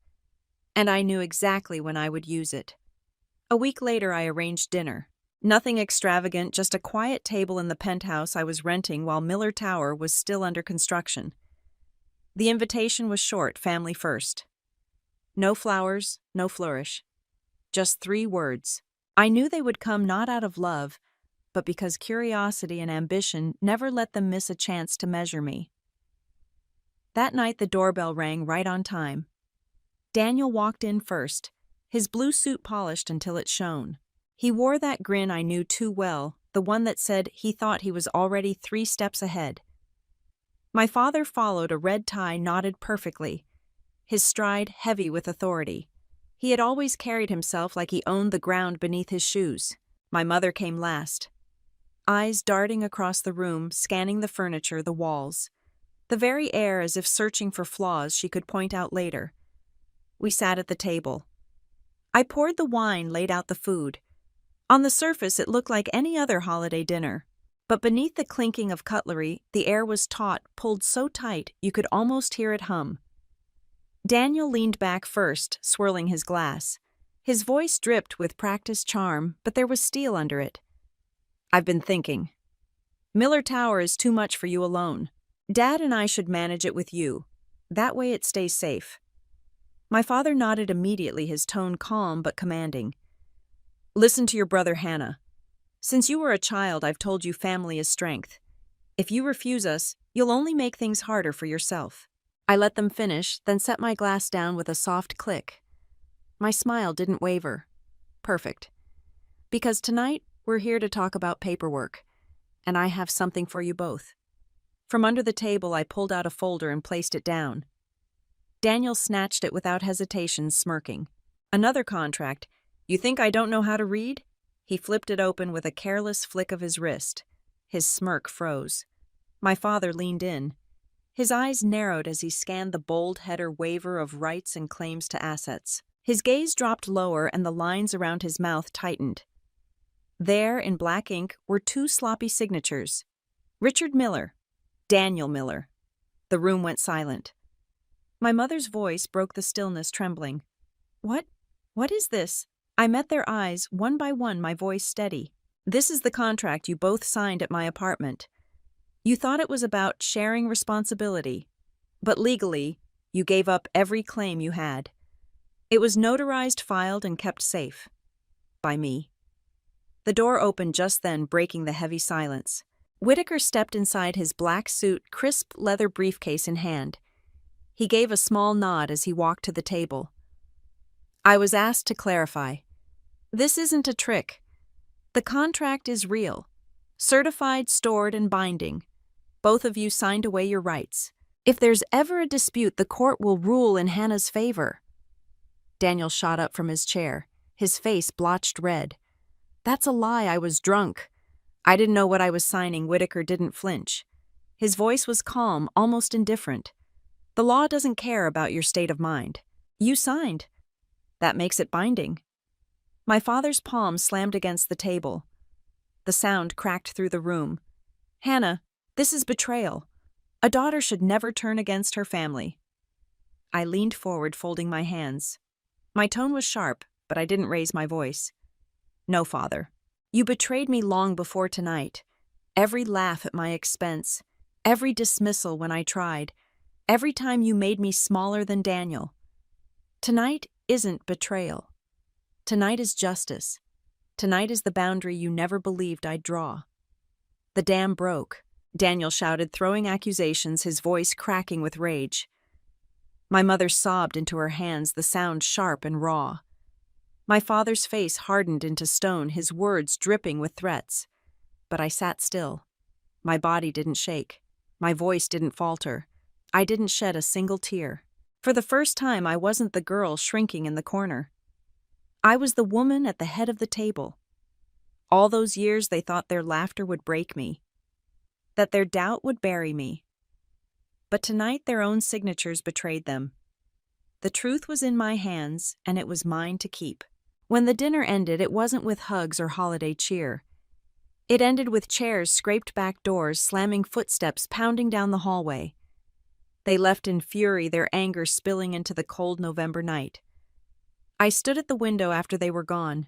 And I knew exactly when I would use it. A week later, I arranged dinner. Nothing extravagant, just a quiet table in the penthouse I was renting while Miller Tower was still under construction. The invitation was short, family first. No flowers, no flourish. Just 3 words. I knew they would come not out of love, but because curiosity and ambition never let them miss a chance to measure me. That night, the doorbell rang right on time. Daniel walked in first, his blue suit polished until it shone. He wore that grin I knew too well, the one that said he thought he was already 3 steps ahead. My father followed, a red tie knotted perfectly, his stride heavy with authority. He had always carried himself like he owned the ground beneath his shoes. My mother came last, eyes darting across the room, scanning the furniture, the walls, the very air, as if searching for flaws she could point out later. We sat at the table. I poured the wine, laid out the food. On the surface, it looked like any other holiday dinner. But beneath the clinking of cutlery, the air was taut, pulled so tight you could almost hear it hum. Daniel leaned back first, swirling his glass. His voice dripped with practiced charm, but there was steel under it. I've been thinking. Miller Tower is too much for you alone. Dad and I should manage it with you. That way it stays safe. My father nodded immediately, his tone calm but commanding. Listen to your brother, Hannah. Since you were a child, I've told you family is strength. If you refuse us, you'll only make things harder for yourself. I let them finish, then set my glass down with a soft click. My smile didn't waver. Perfect. Because tonight, we're here to talk about paperwork, and I have something for you both. From under the table, I pulled out a folder and placed it down. Daniel snatched it without hesitation, smirking. Another contract. You think I don't know how to read? He flipped it open with a careless flick of his wrist. His smirk froze. My father leaned in. His eyes narrowed as he scanned the bold header waiver of rights and claims to assets. His gaze dropped lower and the lines around his mouth tightened. There, in black ink, were two sloppy signatures. Richard Miller, Daniel Miller. The room went silent. My mother's voice broke the stillness, trembling. What is this? I met their eyes, one by one, my voice steady. This is the contract you both signed at my apartment. You thought it was about sharing responsibility, but legally, you gave up every claim you had. It was notarized, filed, and kept safe. By me. The door opened just then, breaking the heavy silence. Whitaker stepped inside his black suit, crisp leather briefcase in hand. He gave a small nod as he walked to the table. I was asked to clarify. This isn't a trick. The contract is real. Certified, stored, and binding. Both of you signed away your rights. If there's ever a dispute, the court will rule in Hannah's favor. Daniel shot up from his chair, his face blotched red. That's a lie, I was drunk. I didn't know what I was signing. Whitaker didn't flinch. His voice was calm, almost indifferent. The law doesn't care about your state of mind. You signed. That makes it binding. My father's palm slammed against the table. The sound cracked through the room. Hannah, this is betrayal. A daughter should never turn against her family. I leaned forward, folding my hands. My tone was sharp, but I didn't raise my voice. No, Father. You betrayed me long before tonight. Every laugh at my expense, every dismissal when I tried, every time you made me smaller than Daniel. Tonight isn't betrayal. Tonight is justice. Tonight is the boundary you never believed I'd draw. The dam broke, Daniel shouted, throwing accusations, his voice cracking with rage. My mother sobbed into her hands, the sound sharp and raw. My father's face hardened into stone, his words dripping with threats. But I sat still. My body didn't shake. My voice didn't falter. I didn't shed a single tear. For the first time, I wasn't the girl shrinking in the corner. I was the woman at the head of the table. All those years they thought their laughter would break me, that their doubt would bury me. But tonight their own signatures betrayed them. The truth was in my hands, and it was mine to keep. When the dinner ended, it wasn't with hugs or holiday cheer. It ended with chairs, scraped back doors, slamming footsteps pounding down the hallway. They left in fury, their anger spilling into the cold November night. I stood at the window after they were gone.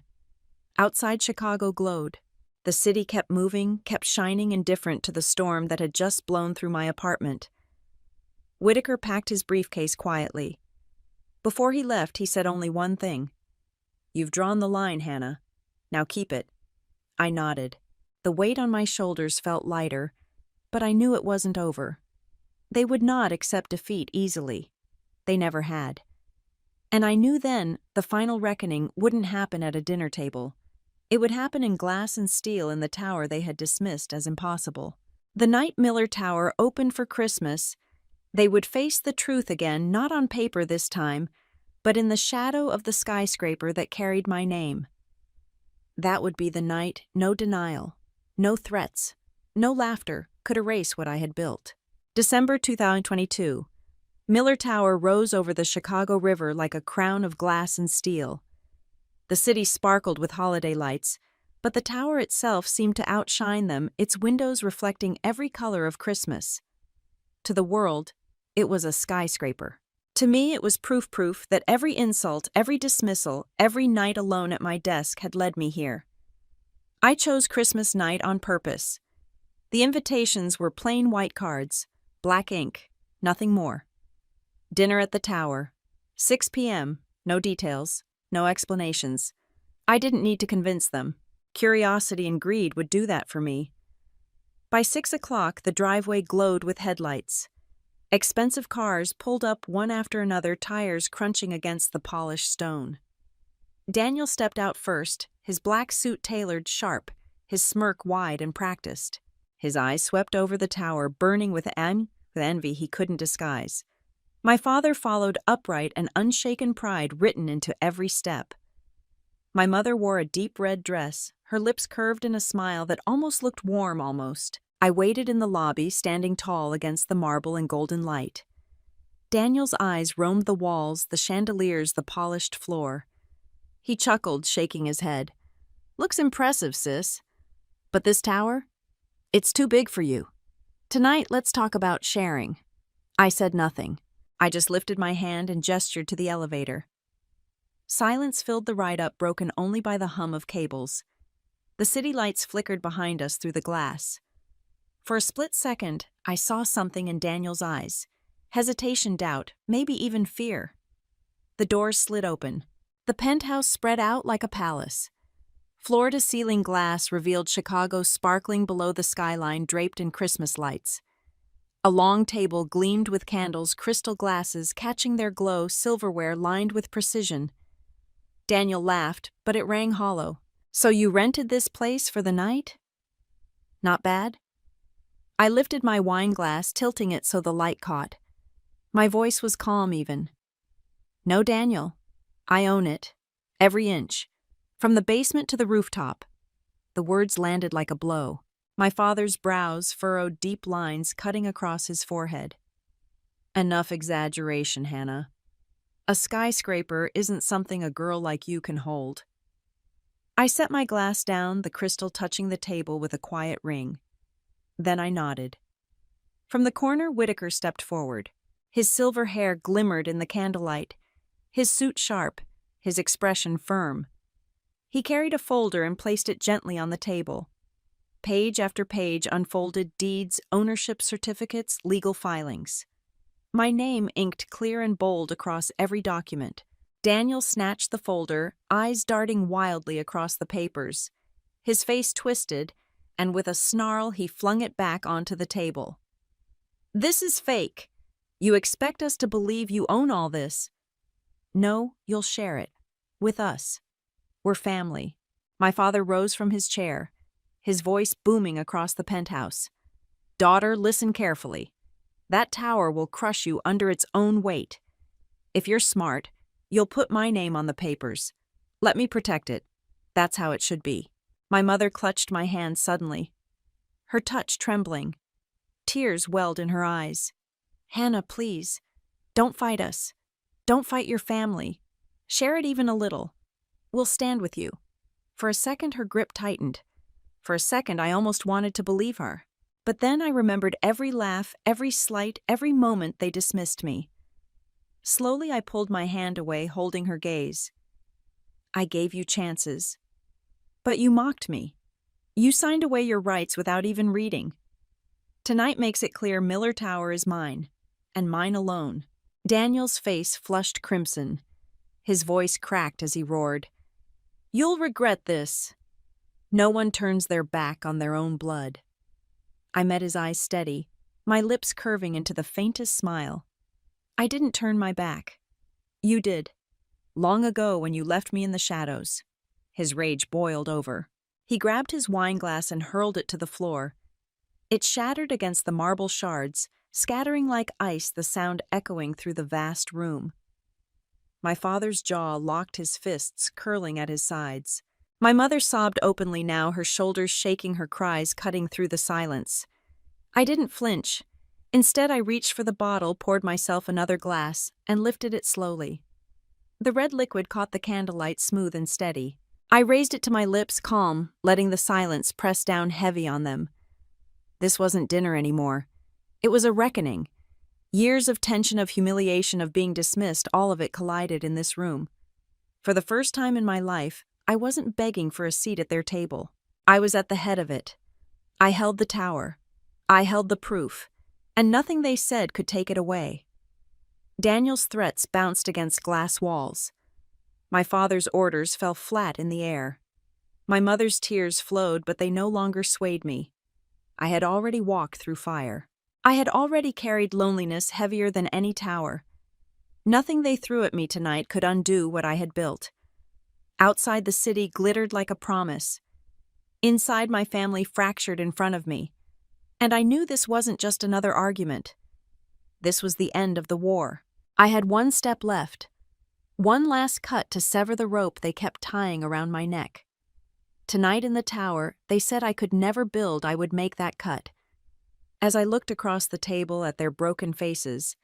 Outside Chicago glowed. The city kept moving, kept shining indifferent to the storm that had just blown through my apartment. Whitaker packed his briefcase quietly. Before he left, he said only one thing. You've drawn the line, Hannah. Now keep it. I nodded. The weight on my shoulders felt lighter, but I knew it wasn't over. They would not accept defeat easily. They never had. And I knew then the final reckoning wouldn't happen at a dinner table. It would happen in glass and steel in the tower they had dismissed as impossible. The night Miller Tower opened for Christmas, they would face the truth again, not on paper this time, but in the shadow of the skyscraper that carried my name. That would be the night no denial, no threats, no laughter could erase what I had built. December 2022. Miller Tower rose over the Chicago River like a crown of glass and steel. The city sparkled with holiday lights, but the tower itself seemed to outshine them, its windows reflecting every color of Christmas. To the world, it was a skyscraper. To me, it was proof that every insult, every dismissal, every night alone at my desk had led me here. I chose Christmas night on purpose. The invitations were plain white cards, black ink, nothing more. Dinner at the tower. 6 p.m., no details, no explanations. I didn't need to convince them. Curiosity and greed would do that for me. By 6 o'clock, the driveway glowed with headlights. Expensive cars pulled up one after another, tires crunching against the polished stone. Daniel stepped out first, his black suit tailored sharp, his smirk wide and practiced. His eyes swept over the tower, burning with envy he couldn't disguise. My father followed, upright and unshaken pride written into every step. My mother wore a deep red dress, her lips curved in a smile that almost looked warm almost. I waited in the lobby, standing tall against the marble and golden light. Daniel's eyes roamed the walls, the chandeliers, the polished floor. He chuckled, shaking his head. "Looks impressive, sis. But this tower? It's too big for you. Tonight, let's talk about sharing." I said nothing. I just lifted my hand and gestured to the elevator. Silence filled the ride up, broken only by the hum of cables. The city lights flickered behind us through the glass. For a split second, I saw something in Daniel's eyes. Hesitation, doubt, maybe even fear. The doors slid open. The penthouse spread out like a palace. Floor-to-ceiling glass revealed Chicago sparkling below the skyline, draped in Christmas lights. A long table gleamed with candles, crystal glasses catching their glow, silverware lined with precision. Daniel laughed, but it rang hollow. "So you rented this place for the night? Not bad?" I lifted my wine glass, tilting it so the light caught. My voice was calm even. "No, Daniel. I own it. Every inch. From the basement to the rooftop." The words landed like a blow. My father's brows furrowed deep lines cutting across his forehead. "Enough exaggeration, Hannah. A skyscraper isn't something a girl like you can hold." I set my glass down, the crystal touching the table with a quiet ring. Then I nodded. From the corner, Whitaker stepped forward. His silver hair glimmered in the candlelight, his suit sharp, his expression firm. He carried a folder and placed it gently on the table. Page after page unfolded deeds, ownership certificates, legal filings. My name inked clear and bold across every document. Daniel snatched the folder, eyes darting wildly across the papers. His face twisted, and with a snarl he flung it back onto the table. "This is fake. You expect us to believe you own all this. No, you'll share it. With us. We're family." My father rose from his chair, his voice booming across the penthouse. "Daughter, listen carefully. That tower will crush you under its own weight. If you're smart, you'll put my name on the papers. Let me protect it. That's how it should be." My mother clutched my hand suddenly, her touch trembling. Tears welled in her eyes. "Hannah, please. Don't fight us. Don't fight your family. Share it even a little. We'll stand with you." For a second, her grip tightened. For a second, I almost wanted to believe her. But then I remembered every laugh, every slight, every moment they dismissed me. Slowly, I pulled my hand away, holding her gaze. "I gave you chances. But you mocked me. You signed away your rights without even reading. Tonight makes it clear Miller Tower is mine, and mine alone." Daniel's face flushed crimson. His voice cracked as he roared. "You'll regret this. No one turns their back on their own blood." I met his eyes steady, my lips curving into the faintest smile. "I didn't turn my back. You did. Long ago when you left me in the shadows." His rage boiled over. He grabbed his wine glass and hurled it to the floor. It shattered against the marble shards, scattering like ice, the sound echoing through the vast room. My father's jaw locked, his fists curling at his sides. My mother sobbed openly now, her shoulders shaking, her cries cutting through the silence. I didn't flinch. Instead, I reached for the bottle, poured myself another glass, and lifted it slowly. The red liquid caught the candlelight smooth and steady. I raised it to my lips, calm, letting the silence press down heavy on them. This wasn't dinner anymore. It was a reckoning. Years of tension, of humiliation, of being dismissed, all of it collided in this room. For the first time in my life, I wasn't begging for a seat at their table. I was at the head of it. I held the tower. I held the proof, and nothing they said could take it away. Daniel's threats bounced against glass walls. My father's orders fell flat in the air. My mother's tears flowed, but they no longer swayed me. I had already walked through fire. I had already carried loneliness heavier than any tower. Nothing they threw at me tonight could undo what I had built. Outside, the city glittered like a promise. Inside, my family fractured in front of me. And I knew this wasn't just another argument. This was the end of the war. I had one step left. One last cut to sever the rope they kept tying around my neck. Tonight in the tower, they said I could never build, I would make that cut. As I looked across the table at their broken faces,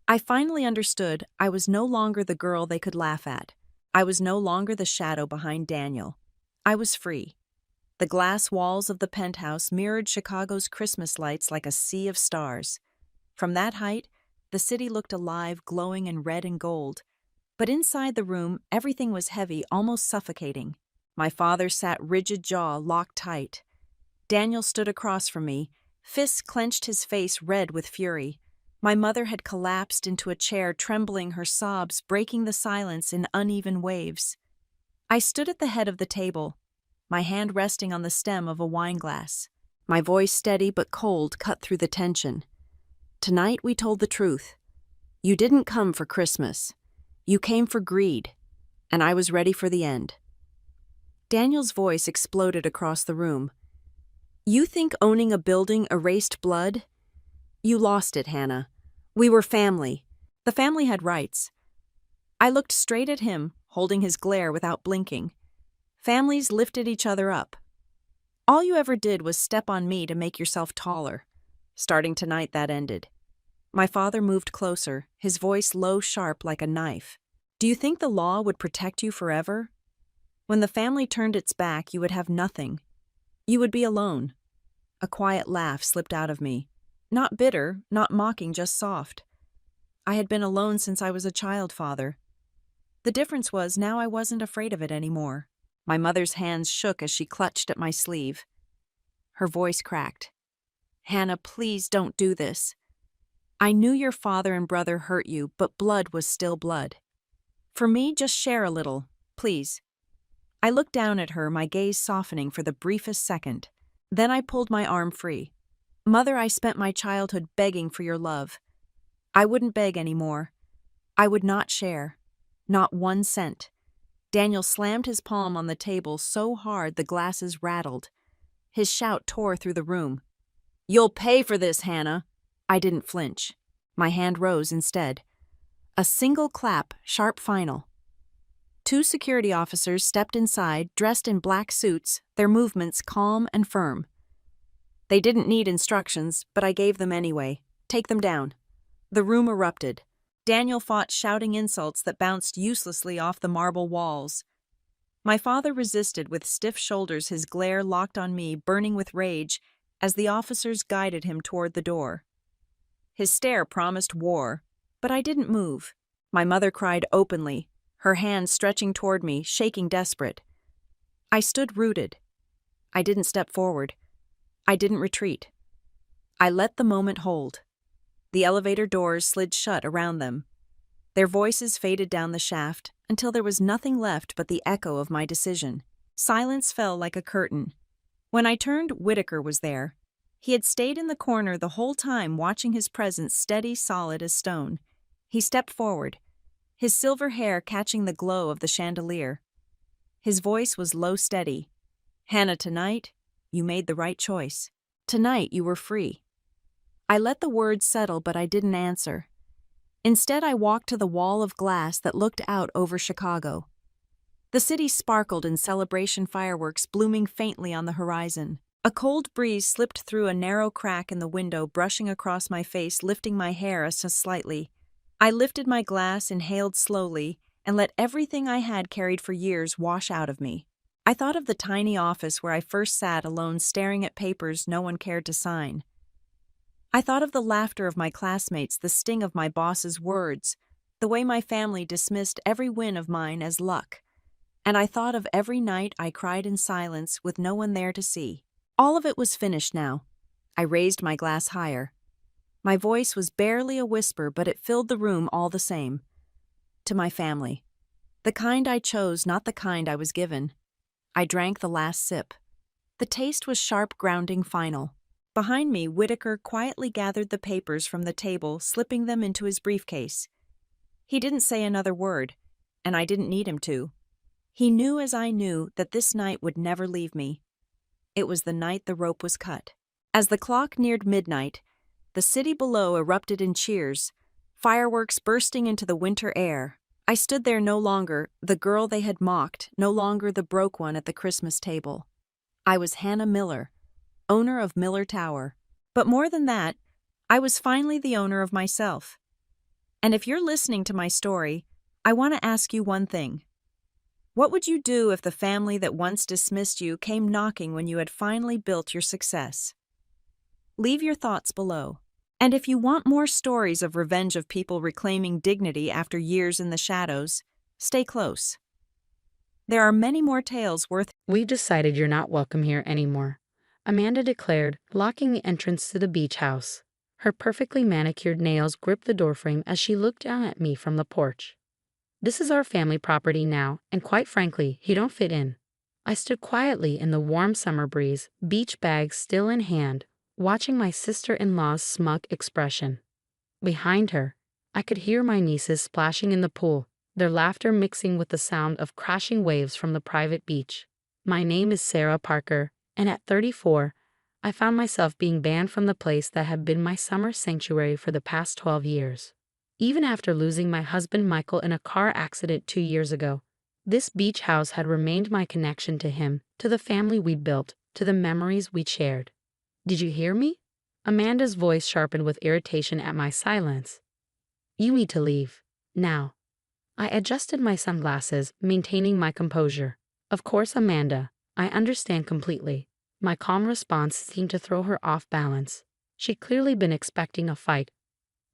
I finally understood I was no longer the girl they could laugh at. I was no longer the shadow behind Daniel. I was free. The glass walls of the penthouse mirrored Chicago's Christmas lights like a sea of stars. From that height, the city looked alive, glowing in red and gold. But inside the room, everything was heavy, almost suffocating. My father sat rigid jaw locked tight. Daniel stood across from me, fists clenched, his face red with fury. My mother had collapsed into a chair, trembling, her sobs breaking the silence in uneven waves. I stood at the head of the table, my hand resting on the stem of a wineglass. My voice steady but cold cut through the tension. Tonight we told the truth. You didn't come for Christmas. You came for greed, and I was ready for the end. Daniel's voice exploded across the room. You think owning a building erased blood? You lost it, Hannah. We were family. The family had rights. I looked straight at him, holding his glare without blinking. Families lifted each other up. All you ever did was step on me to make yourself taller. Starting tonight, that ended. My father moved closer, his voice low, sharp like a knife. Do you think the law would protect you forever? When the family turned its back, you would have nothing. You would be alone. A quiet laugh slipped out of me. Not bitter, not mocking, just soft. I had been alone since I was a child, Father. The difference was now I wasn't afraid of it anymore. My mother's hands shook as she clutched at my sleeve. Her voice cracked. Hannah, please don't do this. I knew your father and brother hurt you, but blood was still blood. For me, just share a little, please. I looked down at her, my gaze softening for the briefest second. Then I pulled my arm free. Mother, I spent my childhood begging for your love. I wouldn't beg anymore. I would not share. Not 1 cent. Daniel slammed his palm on the table so hard the glasses rattled. His shout tore through the room. You'll pay for this, Hannah. I didn't flinch. My hand rose instead. A single clap, sharp final. 2 security officers stepped inside, dressed in black suits, their movements calm and firm. They didn't need instructions, but I gave them anyway. Take them down. The room erupted. Daniel fought shouting insults that bounced uselessly off the marble walls. My father resisted with stiff shoulders, his glare locked on me, burning with rage, as the officers guided him toward the door. His stare promised war, but I didn't move. My mother cried openly, her hands stretching toward me, shaking desperate. I stood rooted. I didn't step forward. I didn't retreat. I let the moment hold. The elevator doors slid shut around them. Their voices faded down the shaft until there was nothing left but the echo of my decision. Silence fell like a curtain. When I turned, Whitaker was there. He had stayed in the corner the whole time, watching his presence steady, solid as stone. He stepped forward, his silver hair catching the glow of the chandelier. His voice was low, steady. Hannah, tonight, you made the right choice. Tonight you were free. I let the words settle, but I didn't answer. Instead, I walked to the wall of glass that looked out over Chicago. The city sparkled in celebration fireworks blooming faintly on the horizon. A cold breeze slipped through a narrow crack in the window, brushing across my face, lifting my hair just slightly. I lifted my glass, inhaled slowly, and let everything I had carried for years wash out of me. I thought of the tiny office where I first sat alone, staring at papers no one cared to sign. I thought of the laughter of my classmates, the sting of my boss's words, the way my family dismissed every win of mine as luck. And I thought of every night I cried in silence with no one there to see. All of it was finished now. I raised my glass higher. My voice was barely a whisper, but it filled the room all the same. To my family. The kind I chose, not the kind I was given. I drank the last sip. The taste was sharp, grounding, final. Behind me, Whitaker quietly gathered the papers from the table, slipping them into his briefcase. He didn't say another word, and I didn't need him to. He knew as I knew that this night would never leave me. It was the night the rope was cut. As the clock neared midnight, the city below erupted in cheers, fireworks bursting into the winter air. I stood there no longer the girl they had mocked, no longer the broke one at the Christmas table. I was Hannah Miller, owner of Miller Tower. But more than that, I was finally the owner of myself. And if you're listening to my story, I want to ask you one thing. What would you do if the family that once dismissed you came knocking when you had finally built your success? Leave your thoughts below. And if you want more stories of revenge of people reclaiming dignity after years in the shadows, stay close. There are many more tales worth. "We've decided you're not welcome here anymore," Amanda declared, locking the entrance to the beach house. Her perfectly manicured nails gripped the doorframe as she looked down at me from the porch. "This is our family property now, and quite frankly, you don't fit in." I stood quietly in the warm summer breeze, beach bag still in hand, watching my sister-in-law's smug expression. Behind her, I could hear my nieces splashing in the pool, their laughter mixing with the sound of crashing waves from the private beach. My name is Sarah Parker, and at 34, I found myself being banned from the place that had been my summer sanctuary for the past 12 years. Even after losing my husband Michael in a car accident 2 years ago, this beach house had remained my connection to him, to the family we'd built, to the memories we'd shared. "Did you hear me?" Amanda's voice sharpened with irritation at my silence. "You need to leave. Now." I adjusted my sunglasses, maintaining my composure. "Of course, Amanda, I understand completely." My calm response seemed to throw her off balance. She'd clearly been expecting a fight.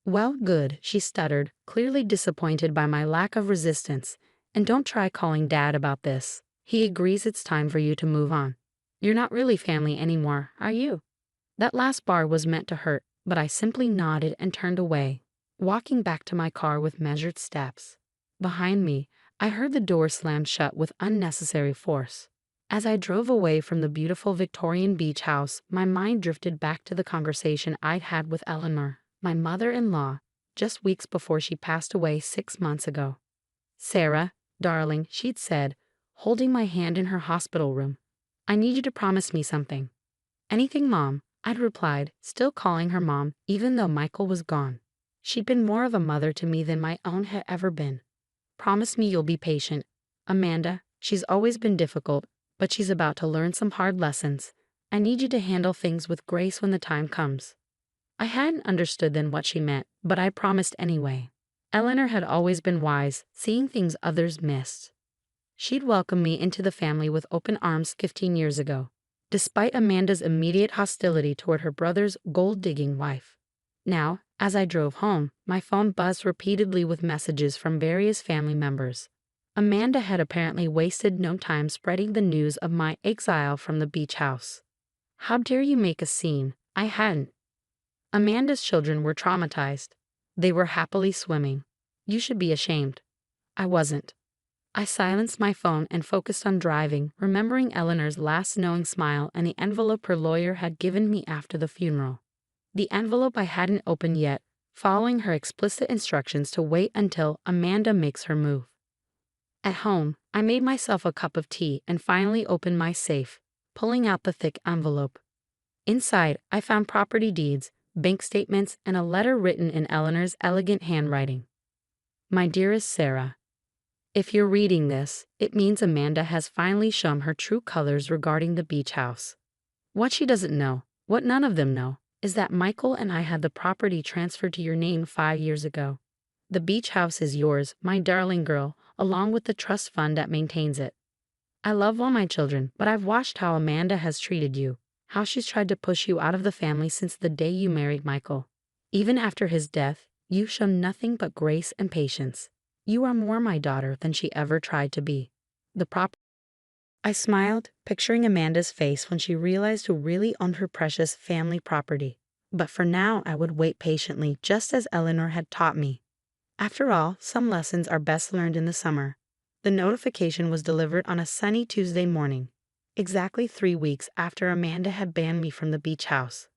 "Well, good," she stuttered, clearly disappointed by my lack of resistance. "And don't try calling Dad about this. He agrees it's time for you to move on. You're not really family anymore, are you?" That last bar was meant to hurt, but I simply nodded and turned away, walking back to my car with measured steps. Behind me, I heard the door slam shut with unnecessary force. As I drove away from the beautiful Victorian beach house, my mind drifted back to the conversation I'd had with Eleanor, my mother-in-law, just weeks before she passed away 6 months ago. "Sarah, darling," she'd said, holding my hand in her hospital room, "I need you to promise me something." "Anything, Mom," I'd replied, still calling her Mom, even though Michael was gone. She'd been more of a mother to me than my own had ever been. "Promise me you'll be patient. Amanda, she's always been difficult, but she's about to learn some hard lessons. I need you to handle things with grace when the time comes." I hadn't understood then what she meant, but I promised anyway. Eleanor had always been wise, seeing things others missed. She'd welcomed me into the family with open arms 15 years ago, despite Amanda's immediate hostility toward her brother's gold-digging wife. Now, as I drove home, my phone buzzed repeatedly with messages from various family members. Amanda had apparently wasted no time spreading the news of my exile from the beach house. "How dare you make a scene?" I hadn't. Amanda's children were traumatized. They were happily swimming. "You should be ashamed." I wasn't. I silenced my phone and focused on driving, remembering Eleanor's last knowing smile and the envelope her lawyer had given me after the funeral. The envelope I hadn't opened yet, following her explicit instructions to wait until Amanda makes her move. At home, I made myself a cup of tea and finally opened my safe, pulling out the thick envelope. Inside, I found property deeds, bank statements, and a letter written in Eleanor's elegant handwriting. "My dearest Sarah, if you're reading this, it means Amanda has finally shown her true colors regarding the beach house. What she doesn't know, what none of them know, is that Michael and I had the property transferred to your name 5 years ago. The beach house is yours, my darling girl, along with the trust fund that maintains it. I love all my children, but I've watched how Amanda has treated you, how she's tried to push you out of the family since the day you married Michael. Even after his death, you've shown nothing but grace and patience. You are more my daughter than she ever tried to be. I smiled, picturing Amanda's face when she realized who really owned her precious family property. But for now, I would wait patiently, just as Eleanor had taught me. After all, some lessons are best learned in the summer. The notification was delivered on a sunny Tuesday morning, exactly 3 weeks after Amanda had banned me from the beach house.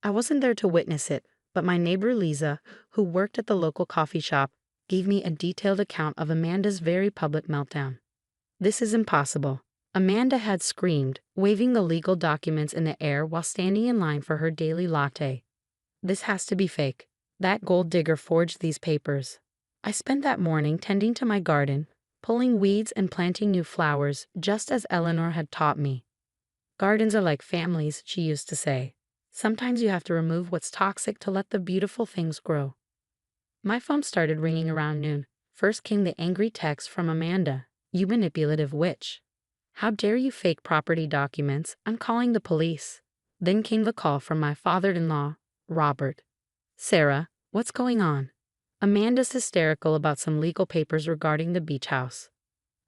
I wasn't there to witness it, but my neighbor Lisa, who worked at the local coffee shop, gave me a detailed account of Amanda's very public meltdown. This is impossible. Amanda had screamed, waving the legal documents in the air while standing in line for her daily latte. This has to be fake. That gold digger forged these papers. I spent that morning tending to my garden, pulling weeds and planting new flowers, just as Eleanor had taught me. Gardens are like families, she used to say. Sometimes you have to remove what's toxic to let the beautiful things grow. My phone started ringing around noon. First came the angry text from Amanda. You manipulative witch. How dare you fake property documents? I'm calling the police. Then came the call from my father-in-law, Robert. Sarah, what's going on? Amanda's hysterical about some legal papers regarding the beach house.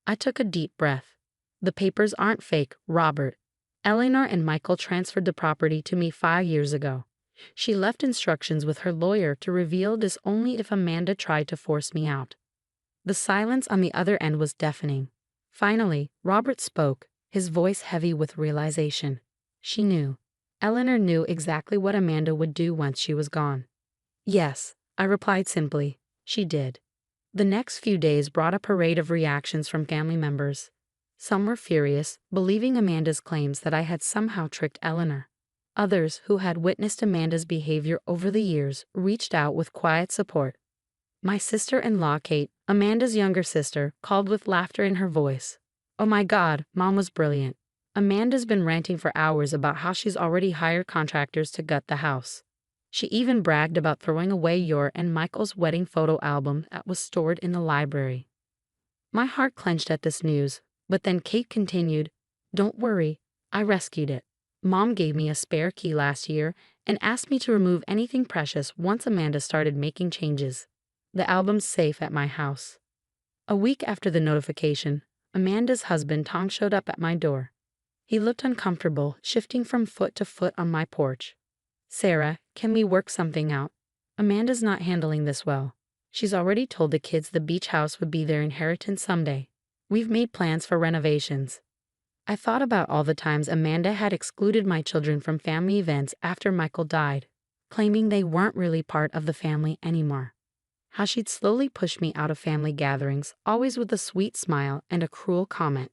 I took a deep breath. The papers aren't fake, Robert. Eleanor and Michael transferred the property to me 5 years ago. She left instructions with her lawyer to reveal this only if Amanda tried to force me out. The silence on the other end was deafening. Finally, Robert spoke, his voice heavy with realization. She knew. Eleanor knew exactly what Amanda would do once she was gone. Yes, I replied simply. She did. The next few days brought a parade of reactions from family members. Some were furious, believing Amanda's claims that I had somehow tricked Eleanor. Others, who had witnessed Amanda's behavior over the years, reached out with quiet support. My sister-in-law, Kate, Amanda's younger sister, called with laughter in her voice. Oh my God, Mom was brilliant. Amanda's been ranting for hours about how she's already hired contractors to gut the house. She even bragged about throwing away your and Michael's wedding photo album that was stored in the library. My heart clenched at this news, but then Kate continued, Don't worry, I rescued it. Mom gave me a spare key last year and asked me to remove anything precious once Amanda started making changes. The album's safe at my house. A week after the notification, Amanda's husband Tom showed up at my door. He looked uncomfortable, shifting from foot to foot on my porch. Sarah, can we work something out? Amanda's not handling this well. She's already told the kids the beach house would be their inheritance someday. We've made plans for renovations. I thought about all the times Amanda had excluded my children from family events after Michael died, claiming they weren't really part of the family anymore. How she'd slowly push me out of family gatherings, always with a sweet smile and a cruel comment.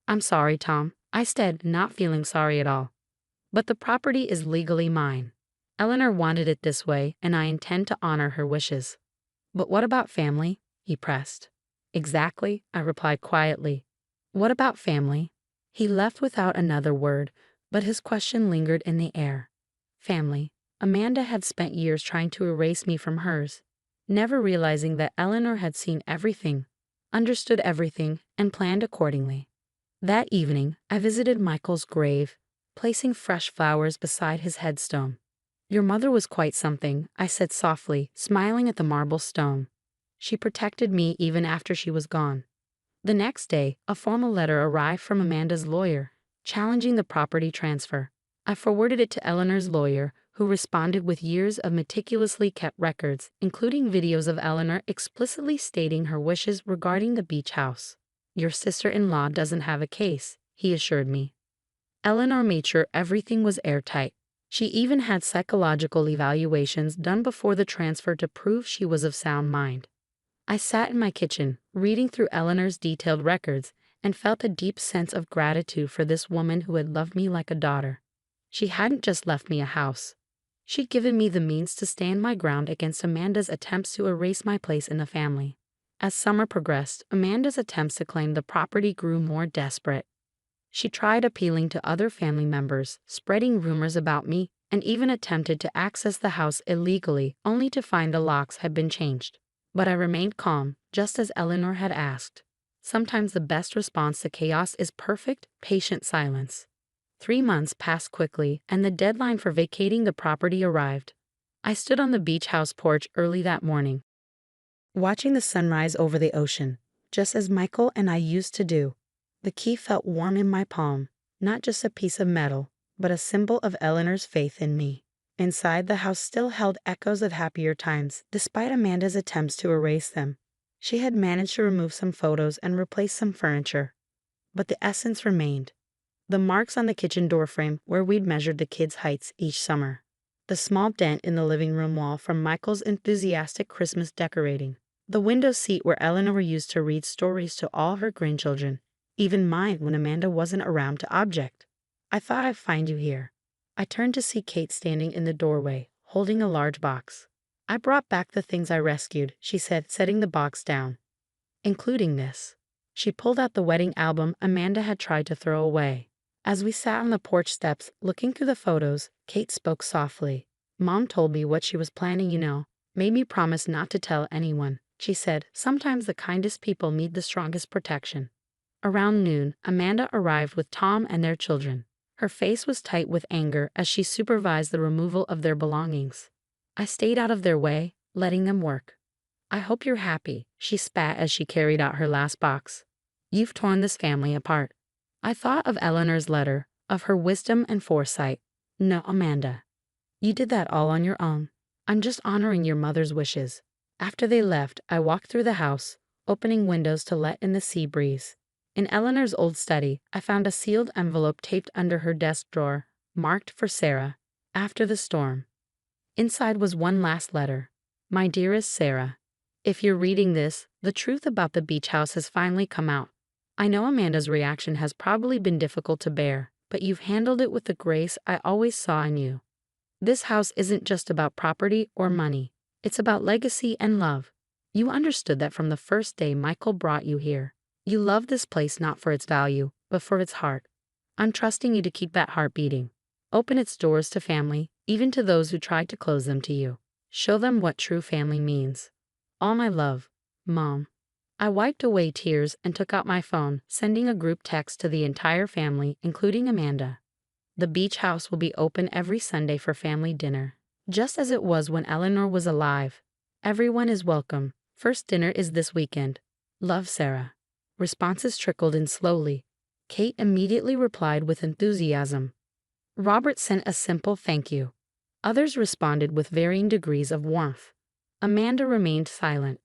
I'm sorry, Tom, I said, not feeling sorry at all. But the property is legally mine. Eleanor wanted it this way, and I intend to honor her wishes. But what about family? He pressed. Exactly, I replied quietly. What about family? He left without another word, but his question lingered in the air. Family. Amanda had spent years trying to erase me from hers, never realizing that Eleanor had seen everything, understood everything, and planned accordingly. That evening, I visited Michael's grave, placing fresh flowers beside his headstone. Your mother was quite something, I said softly, smiling at the marble stone. She protected me even after she was gone. The next day, a formal letter arrived from Amanda's lawyer, challenging the property transfer. I forwarded it to Eleanor's lawyer, who responded with years of meticulously kept records, including videos of Eleanor explicitly stating her wishes regarding the beach house. Your sister-in-law doesn't have a case, he assured me. Eleanor made sure everything was airtight. She even had psychological evaluations done before the transfer to prove she was of sound mind. I sat in my kitchen, reading through Eleanor's detailed records, and felt a deep sense of gratitude for this woman who had loved me like a daughter. She hadn't just left me a house. She'd given me the means to stand my ground against Amanda's attempts to erase my place in the family. As summer progressed, Amanda's attempts to claim the property grew more desperate. She tried appealing to other family members, spreading rumors about me, and even attempted to access the house illegally, only to find the locks had been changed. But I remained calm, just as Eleanor had asked. Sometimes the best response to chaos is perfect, patient silence. 3 months passed quickly, and the deadline for vacating the property arrived. I stood on the beach house porch early that morning, watching the sunrise over the ocean, just as Michael and I used to do. The key felt warm in my palm, not just a piece of metal, but a symbol of Eleanor's faith in me. Inside, the house still held echoes of happier times, despite Amanda's attempts to erase them. She had managed to remove some photos and replace some furniture. But the essence remained. The marks on the kitchen doorframe where we'd measured the kids' heights each summer. The small dent in the living room wall from Michael's enthusiastic Christmas decorating. The window seat where Eleanor used to read stories to all her grandchildren, even mine when Amanda wasn't around to object. I thought I'd find you here. I turned to see Kate standing in the doorway, holding a large box. I brought back the things I rescued, she said, setting the box down. Including this. She pulled out the wedding album Amanda had tried to throw away. As we sat on the porch steps, looking through the photos, Kate spoke softly. Mom told me what she was planning, made me promise not to tell anyone. She said, sometimes the kindest people need the strongest protection. Around noon, Amanda arrived with Tom and their children. Her face was tight with anger as she supervised the removal of their belongings. I stayed out of their way, letting them work. I hope you're happy, she spat as she carried out her last box. You've torn this family apart. I thought of Eleanor's letter, of her wisdom and foresight. No, Amanda. You did that all on your own. I'm just honoring your mother's wishes. After they left, I walked through the house, opening windows to let in the sea breeze. In Eleanor's old study, I found a sealed envelope taped under her desk drawer, marked for Sarah, after the storm. Inside was one last letter. My dearest Sarah, if you're reading this, the truth about the beach house has finally come out. I know Amanda's reaction has probably been difficult to bear, but you've handled it with the grace I always saw in you. This house isn't just about property or money. It's about legacy and love. You understood that from the first day Michael brought you here. You love this place not for its value, but for its heart. I'm trusting you to keep that heart beating. Open its doors to family, even to those who tried to close them to you. Show them what true family means. All my love, Mom. I wiped away tears and took out my phone, sending a group text to the entire family, including Amanda. The beach house will be open every Sunday for family dinner, just as it was when Eleanor was alive. Everyone is welcome. First dinner is this weekend. Love, Sarah. Responses trickled in slowly. Kate immediately replied with enthusiasm. Robert sent a simple thank you. Others responded with varying degrees of warmth. Amanda remained silent.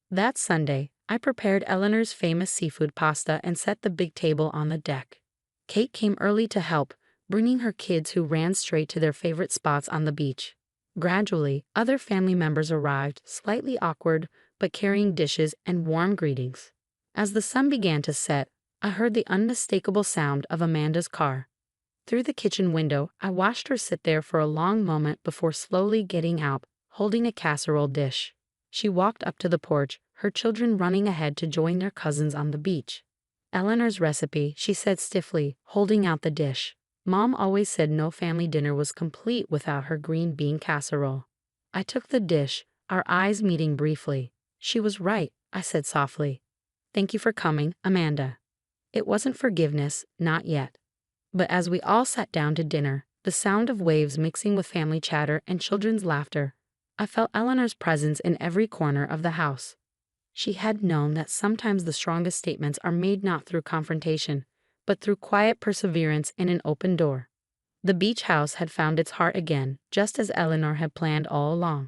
That Sunday, I prepared Eleanor's famous seafood pasta and set the big table on the deck. Kate came early to help, bringing her kids who ran straight to their favorite spots on the beach. Gradually, other family members arrived, slightly awkward, but carrying dishes and warm greetings. As the sun began to set, I heard the unmistakable sound of Amanda's car. Through the kitchen window, I watched her sit there for a long moment before slowly getting out, holding a casserole dish. She walked up to the porch, her children running ahead to join their cousins on the beach. Eleanor's recipe, she said stiffly, holding out the dish. Mom always said no family dinner was complete without her green bean casserole. I took the dish, our eyes meeting briefly. She was right, I said softly. Thank you for coming, Amanda. It wasn't forgiveness, not yet. But as we all sat down to dinner, the sound of waves mixing with family chatter and children's laughter, I felt Eleanor's presence in every corner of the house. She had known that sometimes the strongest statements are made not through confrontation, but through quiet perseverance and an open door. The beach house had found its heart again, just as Eleanor had planned all along.